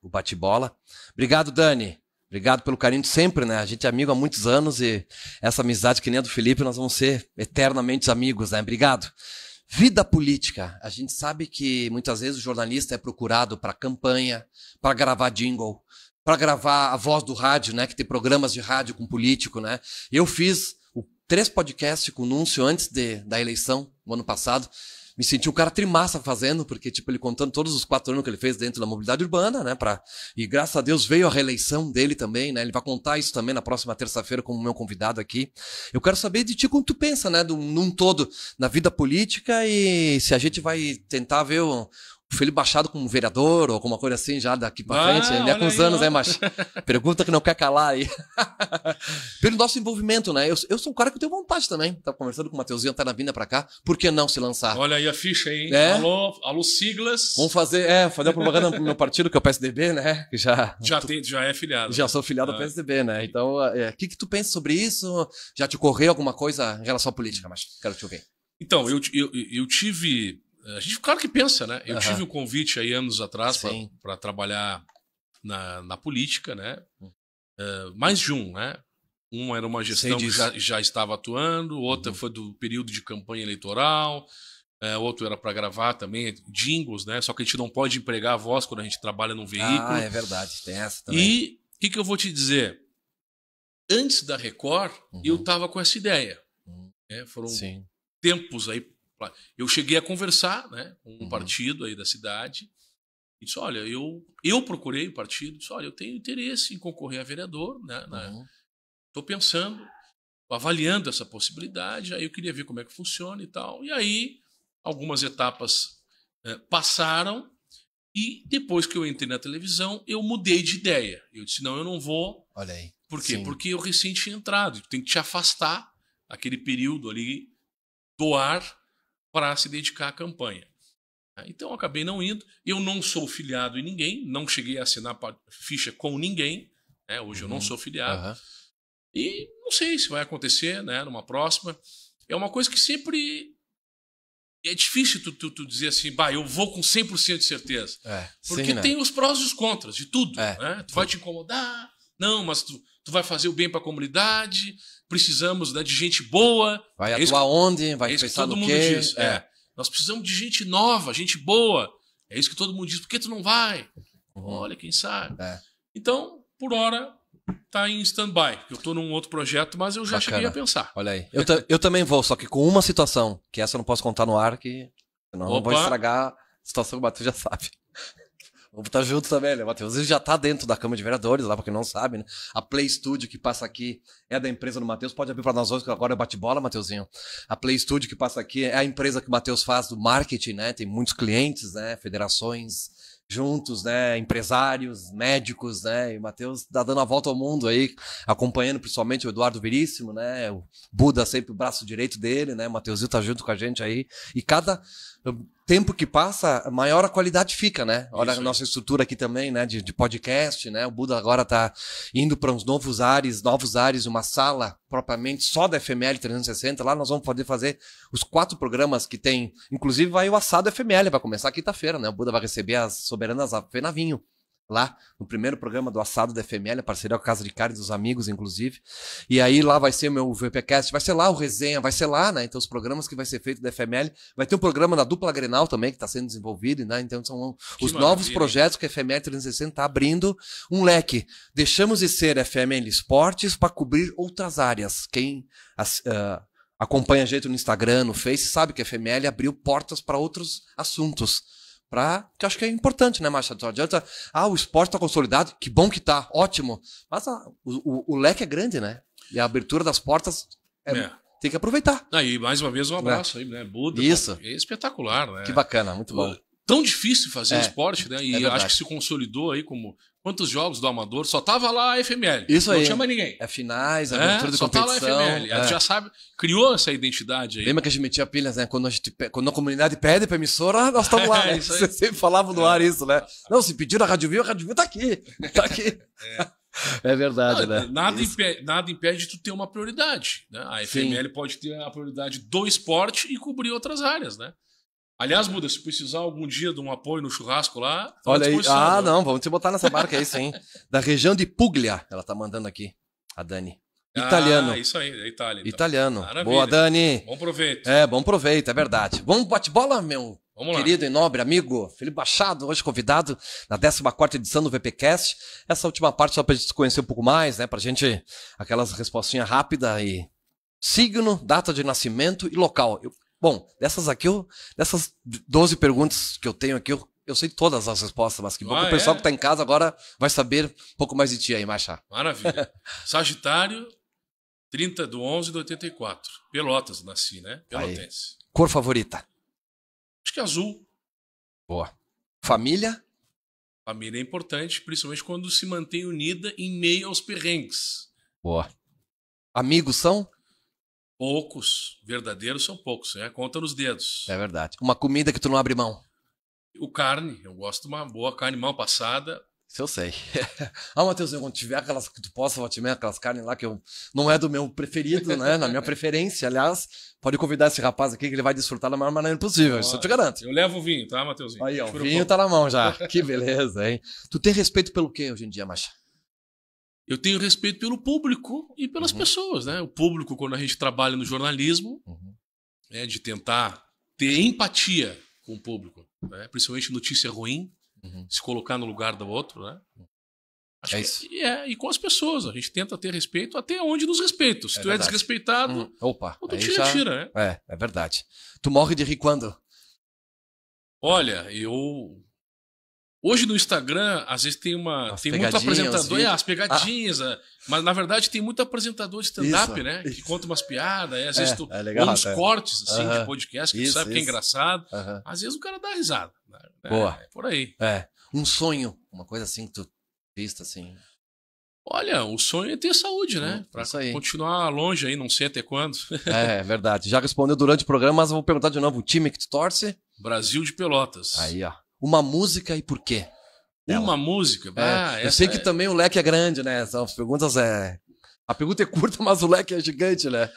bate-bola. Obrigado, Dani. Obrigado pelo carinho de sempre, né? A gente é amigo há muitos anos e essa amizade que nem a do Felipe, nós vamos ser eternamente amigos, né? Obrigado. Vida política. A gente sabe que muitas vezes o jornalista é procurado para campanha, para gravar jingle, para gravar a voz do rádio, né? Que tem programas de rádio com político, né? Eu fiz o 3 podcasts com o Núncio antes da eleição, no ano passado. Me senti um cara trimassa fazendo, porque, tipo, ele contando todos os 4 anos que ele fez dentro da mobilidade urbana, né? E graças a Deus veio a reeleição dele também, né? Ele vai contar isso também na próxima terça-feira como meu convidado aqui. Eu quero saber de ti como tu pensa, né? Num todo, na vida política, e se a gente vai tentar ver o Felipe Machado como vereador ou alguma coisa assim já daqui pra frente. Ele é com uns anos, né, Mach? Pergunta que não quer calar aí. Pelo nosso envolvimento, né? Eu sou um cara que eu tenho vontade também. Tava conversando com o Mateuzinho, tá na vinda pra cá. Por que não se lançar?
Olha aí a ficha aí, hein?
É?
Alô, siglas.
Vamos fazer a propaganda pro meu partido, que é o PSDB, né? Que já
é filiado.
Já sou filiado ao PSDB, né? Então, o que tu pensa sobre isso? Já te ocorreu alguma coisa em relação à política, Mach? Quero te ouvir.
Então, eu tive... A gente, claro que pensa, né? Eu tive um convite aí anos atrás para trabalhar na política, né? Mais de um, né? Um era uma gestão que já estava atuando, outra foi do período de campanha eleitoral, outro era para gravar também jingles, né? Só que a gente não pode empregar a voz quando a gente trabalha num veículo.
Ah, é verdade, tem essa também.
E o que eu vou te dizer? Antes da Record, eu estava com essa ideia. Foram tempos aí. Eu cheguei a conversar, né, com um partido aí da cidade e disse, olha, eu procurei o partido, disse, olha, eu tenho interesse em concorrer a vereador, né, estou pensando, avaliando essa possibilidade, aí eu queria ver como é que funciona e tal. E aí algumas etapas passaram e depois que eu entrei na televisão, eu mudei de ideia. Eu disse, não, eu não vou.
Olha aí.
Por quê? Porque eu recém tinha entrado, tem que te afastar aquele período ali do ar para se dedicar à campanha. Então eu acabei não indo. Eu não sou filiado em ninguém, não cheguei a assinar ficha com ninguém. Hoje eu não sou filiado. E não sei se vai acontecer, né, numa próxima. É uma coisa que sempre é difícil tu dizer assim, bah, eu vou com 100% de certeza. Porque tem os prós e os contras de tudo. Né? Tu vai te incomodar, não, mas tu vai fazer o bem para a comunidade, precisamos, né, de gente boa.
Vai atuar onde? Vai pensar no quê?
Diz. Nós precisamos de gente nova, gente boa. É isso que todo mundo diz. Por que tu não vai? Olha, quem sabe. Então, por hora, tá em stand-by. Eu tô num outro projeto, mas eu já cheguei a pensar.
Olha aí. Eu também vou, só que com uma situação, que essa eu não posso contar no ar, que senão eu vou estragar a situação que o Matheus já sabe. Vamos estar juntos também, né, Matheus? Ele já tá dentro da Câmara de Vereadores, lá pra quem não sabe, né? A Play Studio que passa aqui é da empresa do Matheus. Pode abrir para nós hoje, que agora é bate-bola, Matheusinho. A Play Studio que passa aqui é a empresa que o Matheus faz do marketing, né? Tem muitos clientes, né? Federações juntos, né? Empresários, médicos, né? E o Matheus tá dando a volta ao mundo aí, acompanhando principalmente o Eduardo Veríssimo, né? O Buda sempre o braço direito dele, né? O Matheusinho tá junto com a gente aí. E cada tempo que passa, maior a qualidade fica, né? Olha a nossa estrutura aqui também, né? De podcast, né? O Buda agora tá indo para uns novos ares, uma sala propriamente só da FML 360. Lá nós vamos poder fazer os 4 programas que tem. Inclusive vai o assado FML, vai começar quinta-feira, né? O Buda vai receber as soberanas Fenavinho. Lá, no primeiro programa do assado da FML, a parceria com a Casa de Carne dos Amigos, inclusive. E aí lá vai ser o meu VPcast, vai ser lá o Resenha, vai ser lá, né? Então os programas que vai ser feito da FML. Vai ter um programa da Dupla Grenal também, que está sendo desenvolvido, né? Então são os novos projetos que a FML 360 está abrindo um leque. Deixamos de ser FML Esportes para cobrir outras áreas. Quem acompanha a gente no Instagram, no Face, sabe que a FML abriu portas para outros assuntos. Que eu acho que é importante, né, Márcia? Não adianta, o esporte está consolidado, que bom que tá, ótimo. Mas o leque é grande, né? E a abertura das portas tem que aproveitar.
E mais uma vez um abraço aí, né? Buda.
Isso.
É espetacular, né?
Que bacana, muito bom.
Tão difícil fazer esporte, né? E acho que se consolidou aí como... Quantos jogos do Amador? Só tava lá a FML.
Isso aí.
Não tinha mais ninguém.
Finais, abertura de
só
competição.
Só tá lá a FML. A gente já sabe, criou essa identidade aí.
Lembra que a gente metia pilhas, né? Quando a comunidade pede pra emissora, nós estamos lá, né? Você sempre falava no ar isso, né? Não, se pediram a Rádio Viu tá aqui. Tá aqui. É verdade, né?
Nada impede de tu ter uma prioridade, né? A FML pode ter a prioridade do esporte e cobrir outras áreas, né? Aliás, Buda, se precisar algum dia de um apoio no churrasco lá...
Olha aí. Não, vamos te botar nessa barca aí, sim. Da região de Puglia, ela tá mandando aqui, a Dani. Italiano.
Isso aí, é Itália. Então.
Italiano.
Maravilha.
Boa, Dani.
Bom proveito.
Bom proveito, é verdade. Vamos bate-bola, meu querido e nobre amigo Felipe Machado, hoje convidado na 14ª edição do VPcast. Essa última parte só pra gente se conhecer um pouco mais, né? Pra gente, aquelas respostinhas rápidas e signo, data de nascimento e local. Bom, dessas 12 perguntas que eu tenho aqui, eu sei todas as respostas, mas que bom que o pessoal que está em casa agora vai saber um pouco mais de ti aí, Macha.
Maravilha. Sagitário, 30/11/84. Pelotas, nasci, né? Pelotense.
Aí. Cor favorita?
Acho que azul.
Boa. Família?
Família é importante, principalmente quando se mantém unida em meio aos perrengues.
Boa. Amigos são?
Poucos. Verdadeiros são poucos, né? Conta nos dedos.
É verdade. Uma comida que tu não abre mão?
O carne. Eu gosto de uma boa carne mal passada.
Isso eu sei. Matheus, quando tiver aquelas que tu possa, aquelas carnes lá que não é do meu preferido, né? Na minha preferência, aliás, pode convidar esse rapaz aqui que ele vai desfrutar da maior maneira possível. Isso eu te garanto.
Eu levo o vinho, tá, Matheusinho?
Aí, ó, o vinho tá na mão já. Que beleza, hein? Tu tem respeito pelo quê hoje em dia, Macha?
Eu tenho respeito pelo público e pelas pessoas, né? O público, quando a gente trabalha no jornalismo, é de tentar ter empatia com o público, né? Principalmente notícia ruim, se colocar no lugar do outro, né? Acho
isso.
E com as pessoas, a gente tenta ter respeito até onde nos respeita. Se tu é desrespeitado,
opa,
tu tira,
né? É verdade. Tu morre de rir quando?
Olha, hoje no Instagram, às vezes tem muito apresentador, as pegadinhas, mas na verdade tem muito apresentador de stand-up, né? Que conta umas piadas, às vezes
legal,
uns cortes assim, de podcast, que tu sabe que é engraçado. Às vezes o cara dá risada.
Boa.
É por aí.
Um sonho, uma coisa assim que tu vista assim.
Olha, o sonho é ter saúde, né? Pra continuar longe aí, não sei até quando.
É verdade. Já respondeu durante o programa, mas eu vou perguntar de novo. O time que tu torce?
Brasil de Pelotas.
Aí, ó. Uma música e por quê?
Uma música?
Eu sei que também o leque é grande, né? As perguntas A pergunta é curta, mas o leque é gigante, né?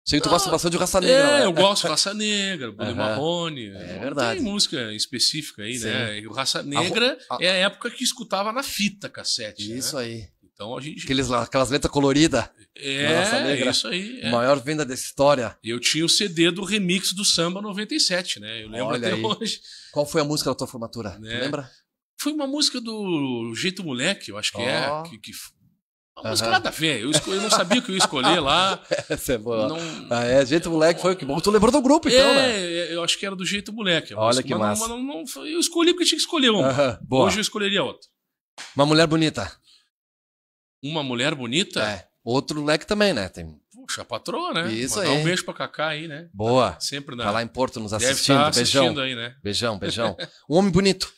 Sei que tu gosta bastante de Raça Negra.
Eu gosto de Raça Negra, Bully Marrone.
É verdade.
Tem música específica aí, né? E o Raça Negra é a época que escutava na fita cassete.
Isso aí.
Então a gente...
Aquelas letras coloridas.
Raça Negra. Isso aí.
Maior venda da história.
Eu tinha o CD do remix do Samba 97, né? Eu lembro até hoje.
Qual foi a música da tua formatura? Tu lembra?
Foi uma música do Jeito Moleque, eu acho que uma música nada a ver. Eu não sabia o que eu ia escolher lá.
Essa é boa. Jeito Moleque foi que bom. Tu lembrou do grupo, então, né?
Eu acho que era do Jeito Moleque.
Olha que massa.
Eu escolhi porque tinha que escolher uma. Hoje eu escolheria outra.
Uma mulher bonita.
Uma mulher bonita?
Outro leque também, né?
Puxa, a patroa, né?
Isso
aí.
Dá
um beijo pra Cacá aí, né?
Boa.
Sempre
tá lá em Porto nos
Deve
assistindo.
Estar assistindo aí, né?
Beijão. Um homem bonito.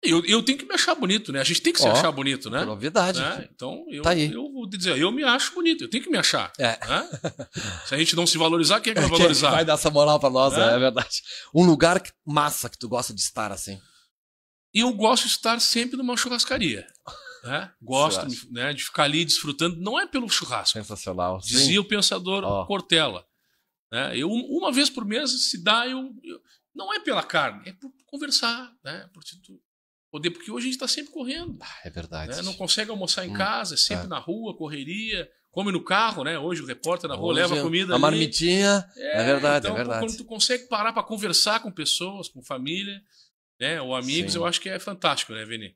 Eu tenho que me achar bonito, né? A gente tem que se achar bonito, né?
Novidade.
Né? Então, eu vou dizer, eu me acho bonito, eu tenho que me achar. Né? Se a gente não se valorizar, quem é que vai valorizar?
Vai dar essa moral pra nós, é verdade. Um lugar massa que tu gosta de estar assim.
E eu gosto de estar sempre numa churrascaria. Né? Gosto de ficar ali desfrutando, não é pelo churrasco.
Sensacional.
Dizia o pensador Cortella. Né? Uma vez por mês, se dá, não é pela carne, é por conversar, né? Porque hoje a gente está sempre correndo.
É verdade.
Né? Não consegue almoçar em casa, é sempre na rua, correria, come no carro, né? Hoje o repórter na rua leva a comida.
A marmitinha. É verdade,
então,
é verdade.
Quando tu consegue parar para conversar com pessoas, com família, né? Ou amigos, eu acho que é fantástico, né, Vini?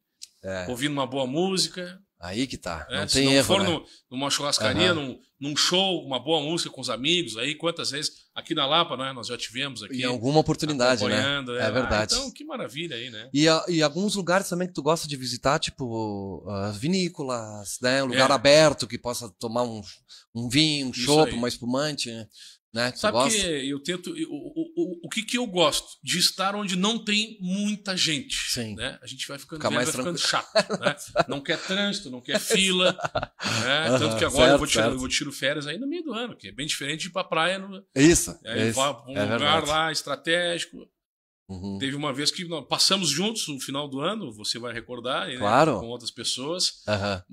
Ouvindo uma boa música.
Aí que tá. Não
se
tem
não
erro,
for
né?
numa churrascaria, num show, uma boa música com os amigos, aí quantas vezes aqui na Lapa, né, nós já tivemos aqui.
Em alguma oportunidade, né?
É
verdade.
Então, que maravilha aí, né?
E alguns lugares também que tu gosta de visitar, tipo vinícolas, né? Um lugar aberto que possa tomar um vinho, um chopp, uma espumante, né? Que
sabe que eu tento... O que eu gosto? De estar onde não tem muita gente.
Sim.
Né? A gente vai ficando chato. Né? Não quer trânsito, não quer fila. Né? Tanto que agora eu vou tirar férias aí no meio do ano, que é bem diferente de ir pra praia.
Isso.
Vá pra um lugar lá estratégico. Teve uma vez que nós passamos juntos no final do ano, você vai recordar, né?
Claro.
Com outras pessoas,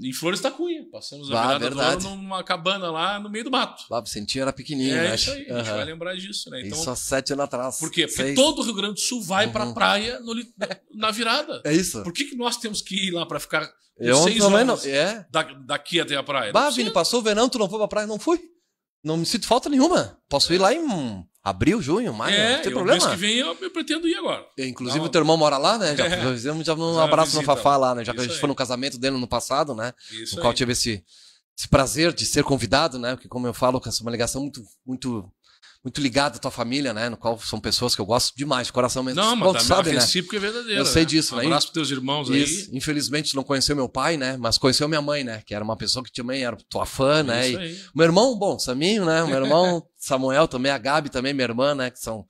em Flores da Cunha. Passamos a virada do ano numa cabana lá no meio do mato.
Lá o Vicentinho era pequenininho, né?
Isso aí, a gente vai lembrar disso, né?
Então, isso há 7 anos atrás.
Por quê? Porque todo o Rio Grande do Sul vai pra praia na virada.
É isso.
Por que nós temos que ir lá pra ficar
6 horas
daqui até a praia?
Vini, passou o verão, tu não foi pra praia? Não fui. Não me sinto falta nenhuma. Posso ir lá em abril, junho, maio, não tem problema.
Mês que vem eu pretendo ir agora.
Inclusive o teu irmão mora lá, né? Já fizemos um abraço no Fafá lá, né? Já que a gente foi no casamento dele no passado, né? No qual tive esse prazer de ser convidado, né? Porque, como eu falo, é uma ligação muito ligada à tua família, né? No qual são pessoas que eu gosto demais, de coração mesmo.
Não, mas
sabe,
a recíproca é verdadeira.
Eu sei disso,
né? Um abraço pros teus irmãos
isso.
aí.
Infelizmente não conheceu meu pai, né? Mas conheceu minha mãe, né? Que era uma pessoa que também era tua fã, né?
Isso aí.
Meu irmão, bom, Saminho, né? Meu irmão Samuel também, a Gabi também, minha irmã, né? Que são...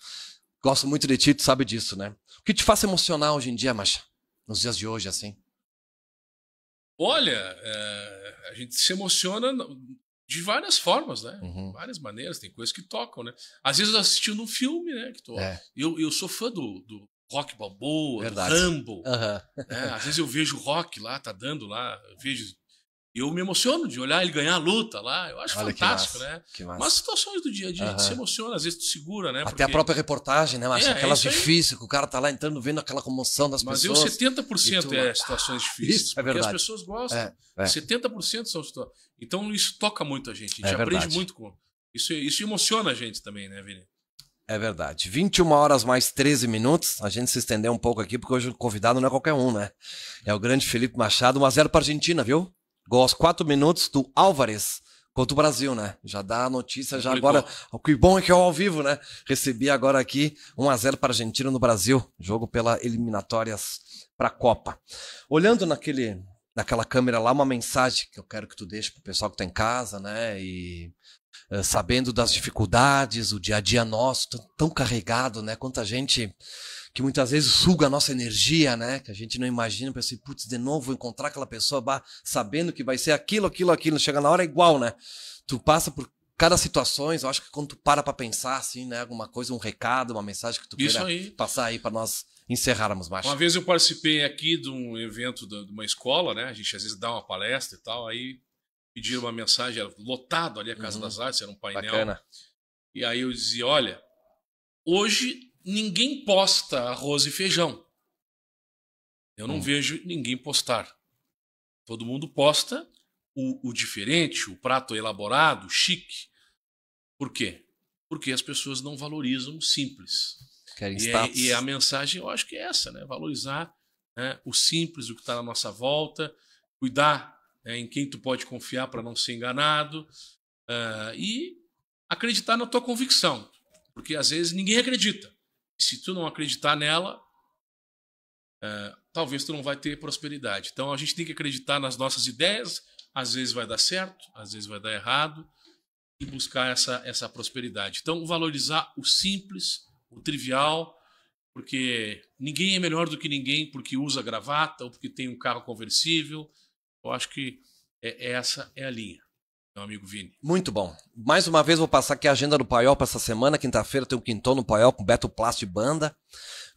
Gosto muito de ti, tu sabe disso, né? O que te faz emocionar hoje em dia, Macha? Nos dias de hoje, assim?
Olha, a gente se emociona de várias formas, né?
Uhum.
Várias maneiras, tem coisas que tocam, né? Às vezes assistindo um filme, né? Eu sou fã do Rock Balboa,
Verdade.
do Rambo.
Uhum.
Às vezes eu vejo o Rock lá, tá dando lá, eu me emociono de olhar ele ganhar a luta lá. Eu acho fantástico, né? Mas situações do dia a dia, a gente se emociona, às vezes tu segura, né?
Até a própria reportagem, né, Macha? Aquelas difíceis, que o cara tá lá entrando, vendo aquela comoção das pessoas.
Mas 70% é situações difíceis.
Isso é verdade.
Porque as pessoas gostam. 70% são situações. Então isso toca muito a gente. A gente aprende muito com isso emociona a gente também, né, Vini?
É verdade. 21 horas mais 13 minutos. A gente se estendeu um pouco aqui, porque hoje o convidado não é qualquer um, né? É o grande Felipe Machado, 1-0 pra Argentina, viu? Gol aos 4 minutos do Álvares contra o Brasil, né? Já dá a notícia, já agora. O que bom é que é ao vivo, né? Recebi agora aqui 1-0 para a Argentina no Brasil. Jogo pela eliminatórias para a Copa. Olhando naquela câmera lá, uma mensagem que eu quero que tu deixe pro pessoal que tá em casa, né? E sabendo das dificuldades, o dia a dia nosso, tão carregado, né? Quanta gente que muitas vezes suga a nossa energia, né? Que a gente não imagina, pensa assim, putz, de novo vou encontrar aquela pessoa, sabendo que vai ser aquilo, chega na hora é igual, né? Tu passa por cada situações, eu acho que quando tu para pra pensar, assim, né? Alguma coisa, um recado, uma mensagem que tu queira passar aí pra nós encerrarmos, Macha.
Uma vez eu participei aqui de um evento de uma escola, né? A gente às vezes dá uma palestra e tal, aí pediram uma mensagem, era lotado ali a Casa das Artes, era um painel.
Bacana.
E aí eu dizia, olha, hoje ninguém posta arroz e feijão. Eu não vejo ninguém postar. Todo mundo posta o diferente, o prato elaborado, o chique. Por quê? Porque as pessoas não valorizam o simples. E a mensagem, eu acho que é essa, né? Valorizar, né, o simples, o que está na nossa volta, cuidar, né, em quem tu pode confiar para não ser enganado, e acreditar na tua convicção. Porque às vezes ninguém acredita. Se tu não acreditar nela, talvez tu não vai ter prosperidade. Então a gente tem que acreditar nas nossas ideias, às vezes vai dar certo, às vezes vai dar errado, e buscar essa prosperidade. Então valorizar o simples, o trivial, porque ninguém é melhor do que ninguém porque usa gravata ou porque tem um carro conversível. Eu acho que essa é a linha. Meu amigo Vini.
Muito bom. Mais uma vez vou passar aqui a agenda do Paiol para essa semana. Quinta-feira tem um quintão no Paiol com Beto Plast Banda.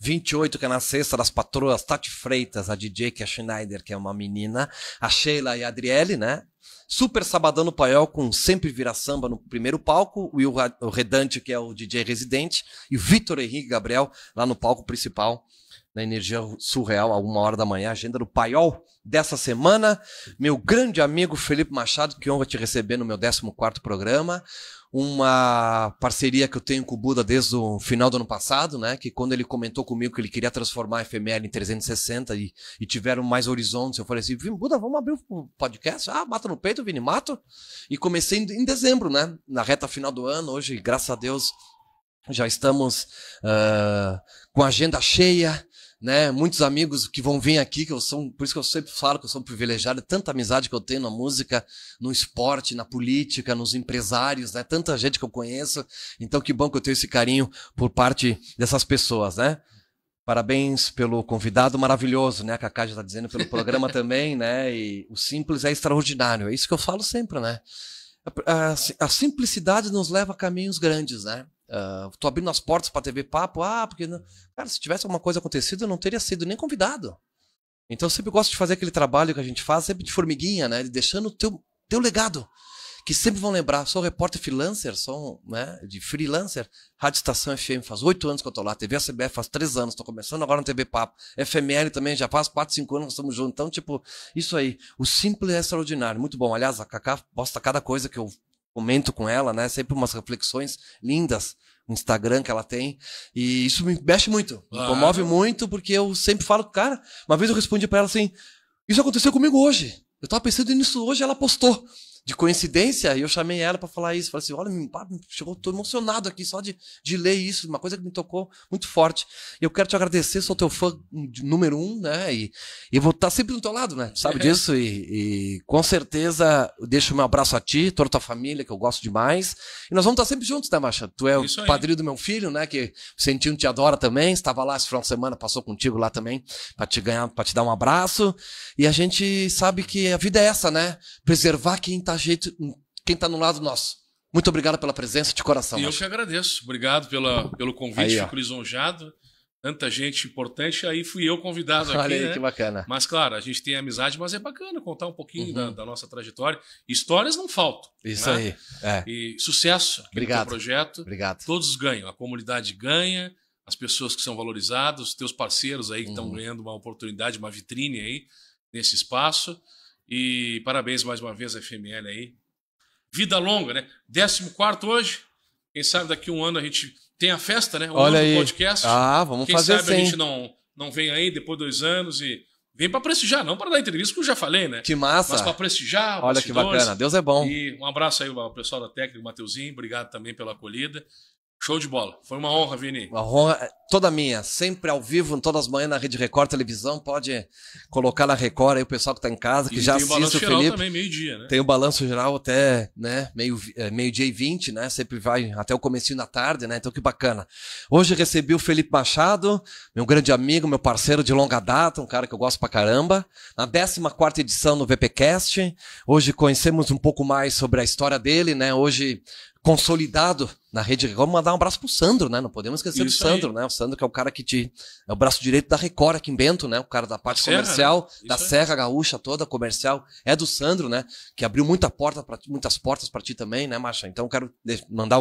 28, que é na sexta, das patroas Tati Freitas, a DJ, que é a Schneider, que é uma menina. A Sheila e a Adriele, né? Super sabadão no Paiol com Sempre Vira Samba no primeiro palco. O Redante, que é o DJ residente. E o Vitor Henrique Gabriel lá no palco principal. Na Energia Surreal, a 1h da manhã, agenda do Paiol dessa semana. Meu grande amigo Felipe Machado, que honra te receber no meu 14º programa. Uma parceria que eu tenho com o Buda desde o final do ano passado, né? Que quando ele comentou comigo que ele queria transformar a FML em 360 e tiveram mais horizontes, eu falei assim, Buda, vamos abrir o podcast? Mata no peito, Vini, mato. E comecei em dezembro, né? Na reta final do ano, hoje, graças a Deus, já estamos com a agenda cheia, né? Muitos amigos que vão vir aqui, por isso que eu sempre falo que eu sou privilegiado, tanta amizade que eu tenho na música, no esporte, na política, nos empresários, né? Tanta gente que eu conheço, então que bom que eu tenho esse carinho por parte dessas pessoas, né? Parabéns pelo convidado maravilhoso, né? A Cacá já está dizendo pelo programa também, né? E o simples é extraordinário, é isso que eu falo sempre, né? A simplicidade nos leva a caminhos grandes, né? Tô abrindo as portas para TV Papo, porque não... Cara, se tivesse alguma coisa acontecido, eu não teria sido nem convidado. Então eu sempre gosto de fazer aquele trabalho que a gente faz, sempre de formiguinha, né? Deixando o teu legado, que sempre vão lembrar. Sou repórter freelancer, de freelancer, Rádio Estação FM, faz 8 anos que eu tô lá, TV ACBF faz 3 anos, tô começando agora no TV Papo, FML também já faz 4, 5 anos que estamos juntos, então tipo, isso aí, o simples é extraordinário, muito bom. Aliás, a Cacá posta cada coisa que eu comento com ela, né? Sempre umas reflexões lindas no Instagram que ela tem. E isso me mexe muito, me comove muito, porque eu sempre falo, cara, uma vez eu respondi pra ela assim, isso aconteceu comigo hoje. Eu tava pensando nisso hoje, ela postou. de coincidência, eu chamei ela para falar isso. Falei assim, olha, tô emocionado aqui só de ler isso, uma coisa que me tocou muito forte. Eu quero te agradecer, sou teu fã número 1, né? E eu vou estar sempre do teu lado, né? Tu sabe disso? E com certeza eu deixo meu abraço a ti, toda a tua família, que eu gosto demais. E nós vamos estar sempre juntos, né, Macha? Tu é o padrinho do meu filho, né? Que o Centinho te adora também. Estava lá esse final de semana, passou contigo lá também, para te dar um abraço. E a gente sabe que a vida é essa, né? Preservar quem tá no lado nosso. Muito obrigado pela presença de coração.
E eu que agradeço. Obrigado pelo convite, aí, fico lisonjado. Tanta gente importante, aí fui eu convidado aqui.
Olha aí,
né?
Que bacana.
Mas claro, a gente tem amizade, mas é bacana contar um pouquinho da nossa trajetória. Histórias não faltam.
Isso, né? Aí.
E sucesso no teu projeto.
Obrigado.
Todos ganham. A comunidade ganha, as pessoas que são valorizadas, os teus parceiros aí que estão ganhando uma oportunidade, uma vitrine aí nesse espaço. E parabéns mais uma vez à FML aí. Vida longa, né? 14º hoje. Quem sabe daqui a um ano a gente tem a festa, né?
Olha aí.
Do podcast.
Vamos fazer
Quem sabe
sim.
A gente não vem aí depois de 2 anos e vem para prestigiar, não para dar entrevista, que eu já falei, né?
Que massa.
Mas para prestigiar.
Olha que bacana. Deus é bom.
E um abraço aí ao pessoal da técnica, Mateuzinho. Obrigado também pela acolhida. Show de bola. Foi uma honra, Vini.
Uma honra toda minha. Sempre ao vivo, todas as manhãs na Rede Record Televisão. Pode colocar na Record aí o pessoal que está em casa, que já assiste o Felipe. Tem o balanço geral
também, meio-dia, né?
Tem o balanço geral até, né, meio-dia e 20, né? Sempre vai até o comecinho da tarde, né? Então que bacana. Hoje recebi o Felipe Machado, meu grande amigo, meu parceiro de longa data, um cara que eu gosto pra caramba. Na 14ª edição no VPcast. Hoje conhecemos um pouco mais sobre a história dele, né? Hoje consolidado na Rede Record. Vamos mandar um abraço pro Sandro, né? Não podemos esquecer do Sandro, né? O Sandro que é o cara que é o braço direito da Record aqui em Bento, né? O cara da parte comercial, né? Da Serra Gaúcha toda, comercial. É do Sandro, né? Que abriu muitas portas para ti também, né, Macha? Então quero mandar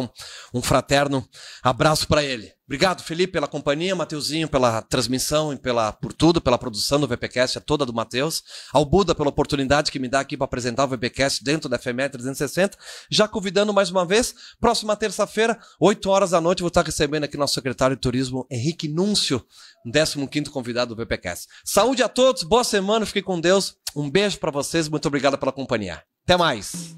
um fraterno abraço para ele. Obrigado, Felipe, pela companhia, Mateuzinho, pela transmissão e por tudo, pela produção do VPcast, é toda do Mateus. Ao Buda pela oportunidade que me dá aqui para apresentar o VPcast dentro da FME 360. Já convidando mais uma vez, próxima terça-feira, 8 horas da noite, vou estar recebendo aqui nosso secretário de Turismo, Henrique Núncio, 15º convidado do VPcast. Saúde a todos, boa semana, fiquem com Deus. Um beijo para vocês, muito obrigado pela companhia. Até mais.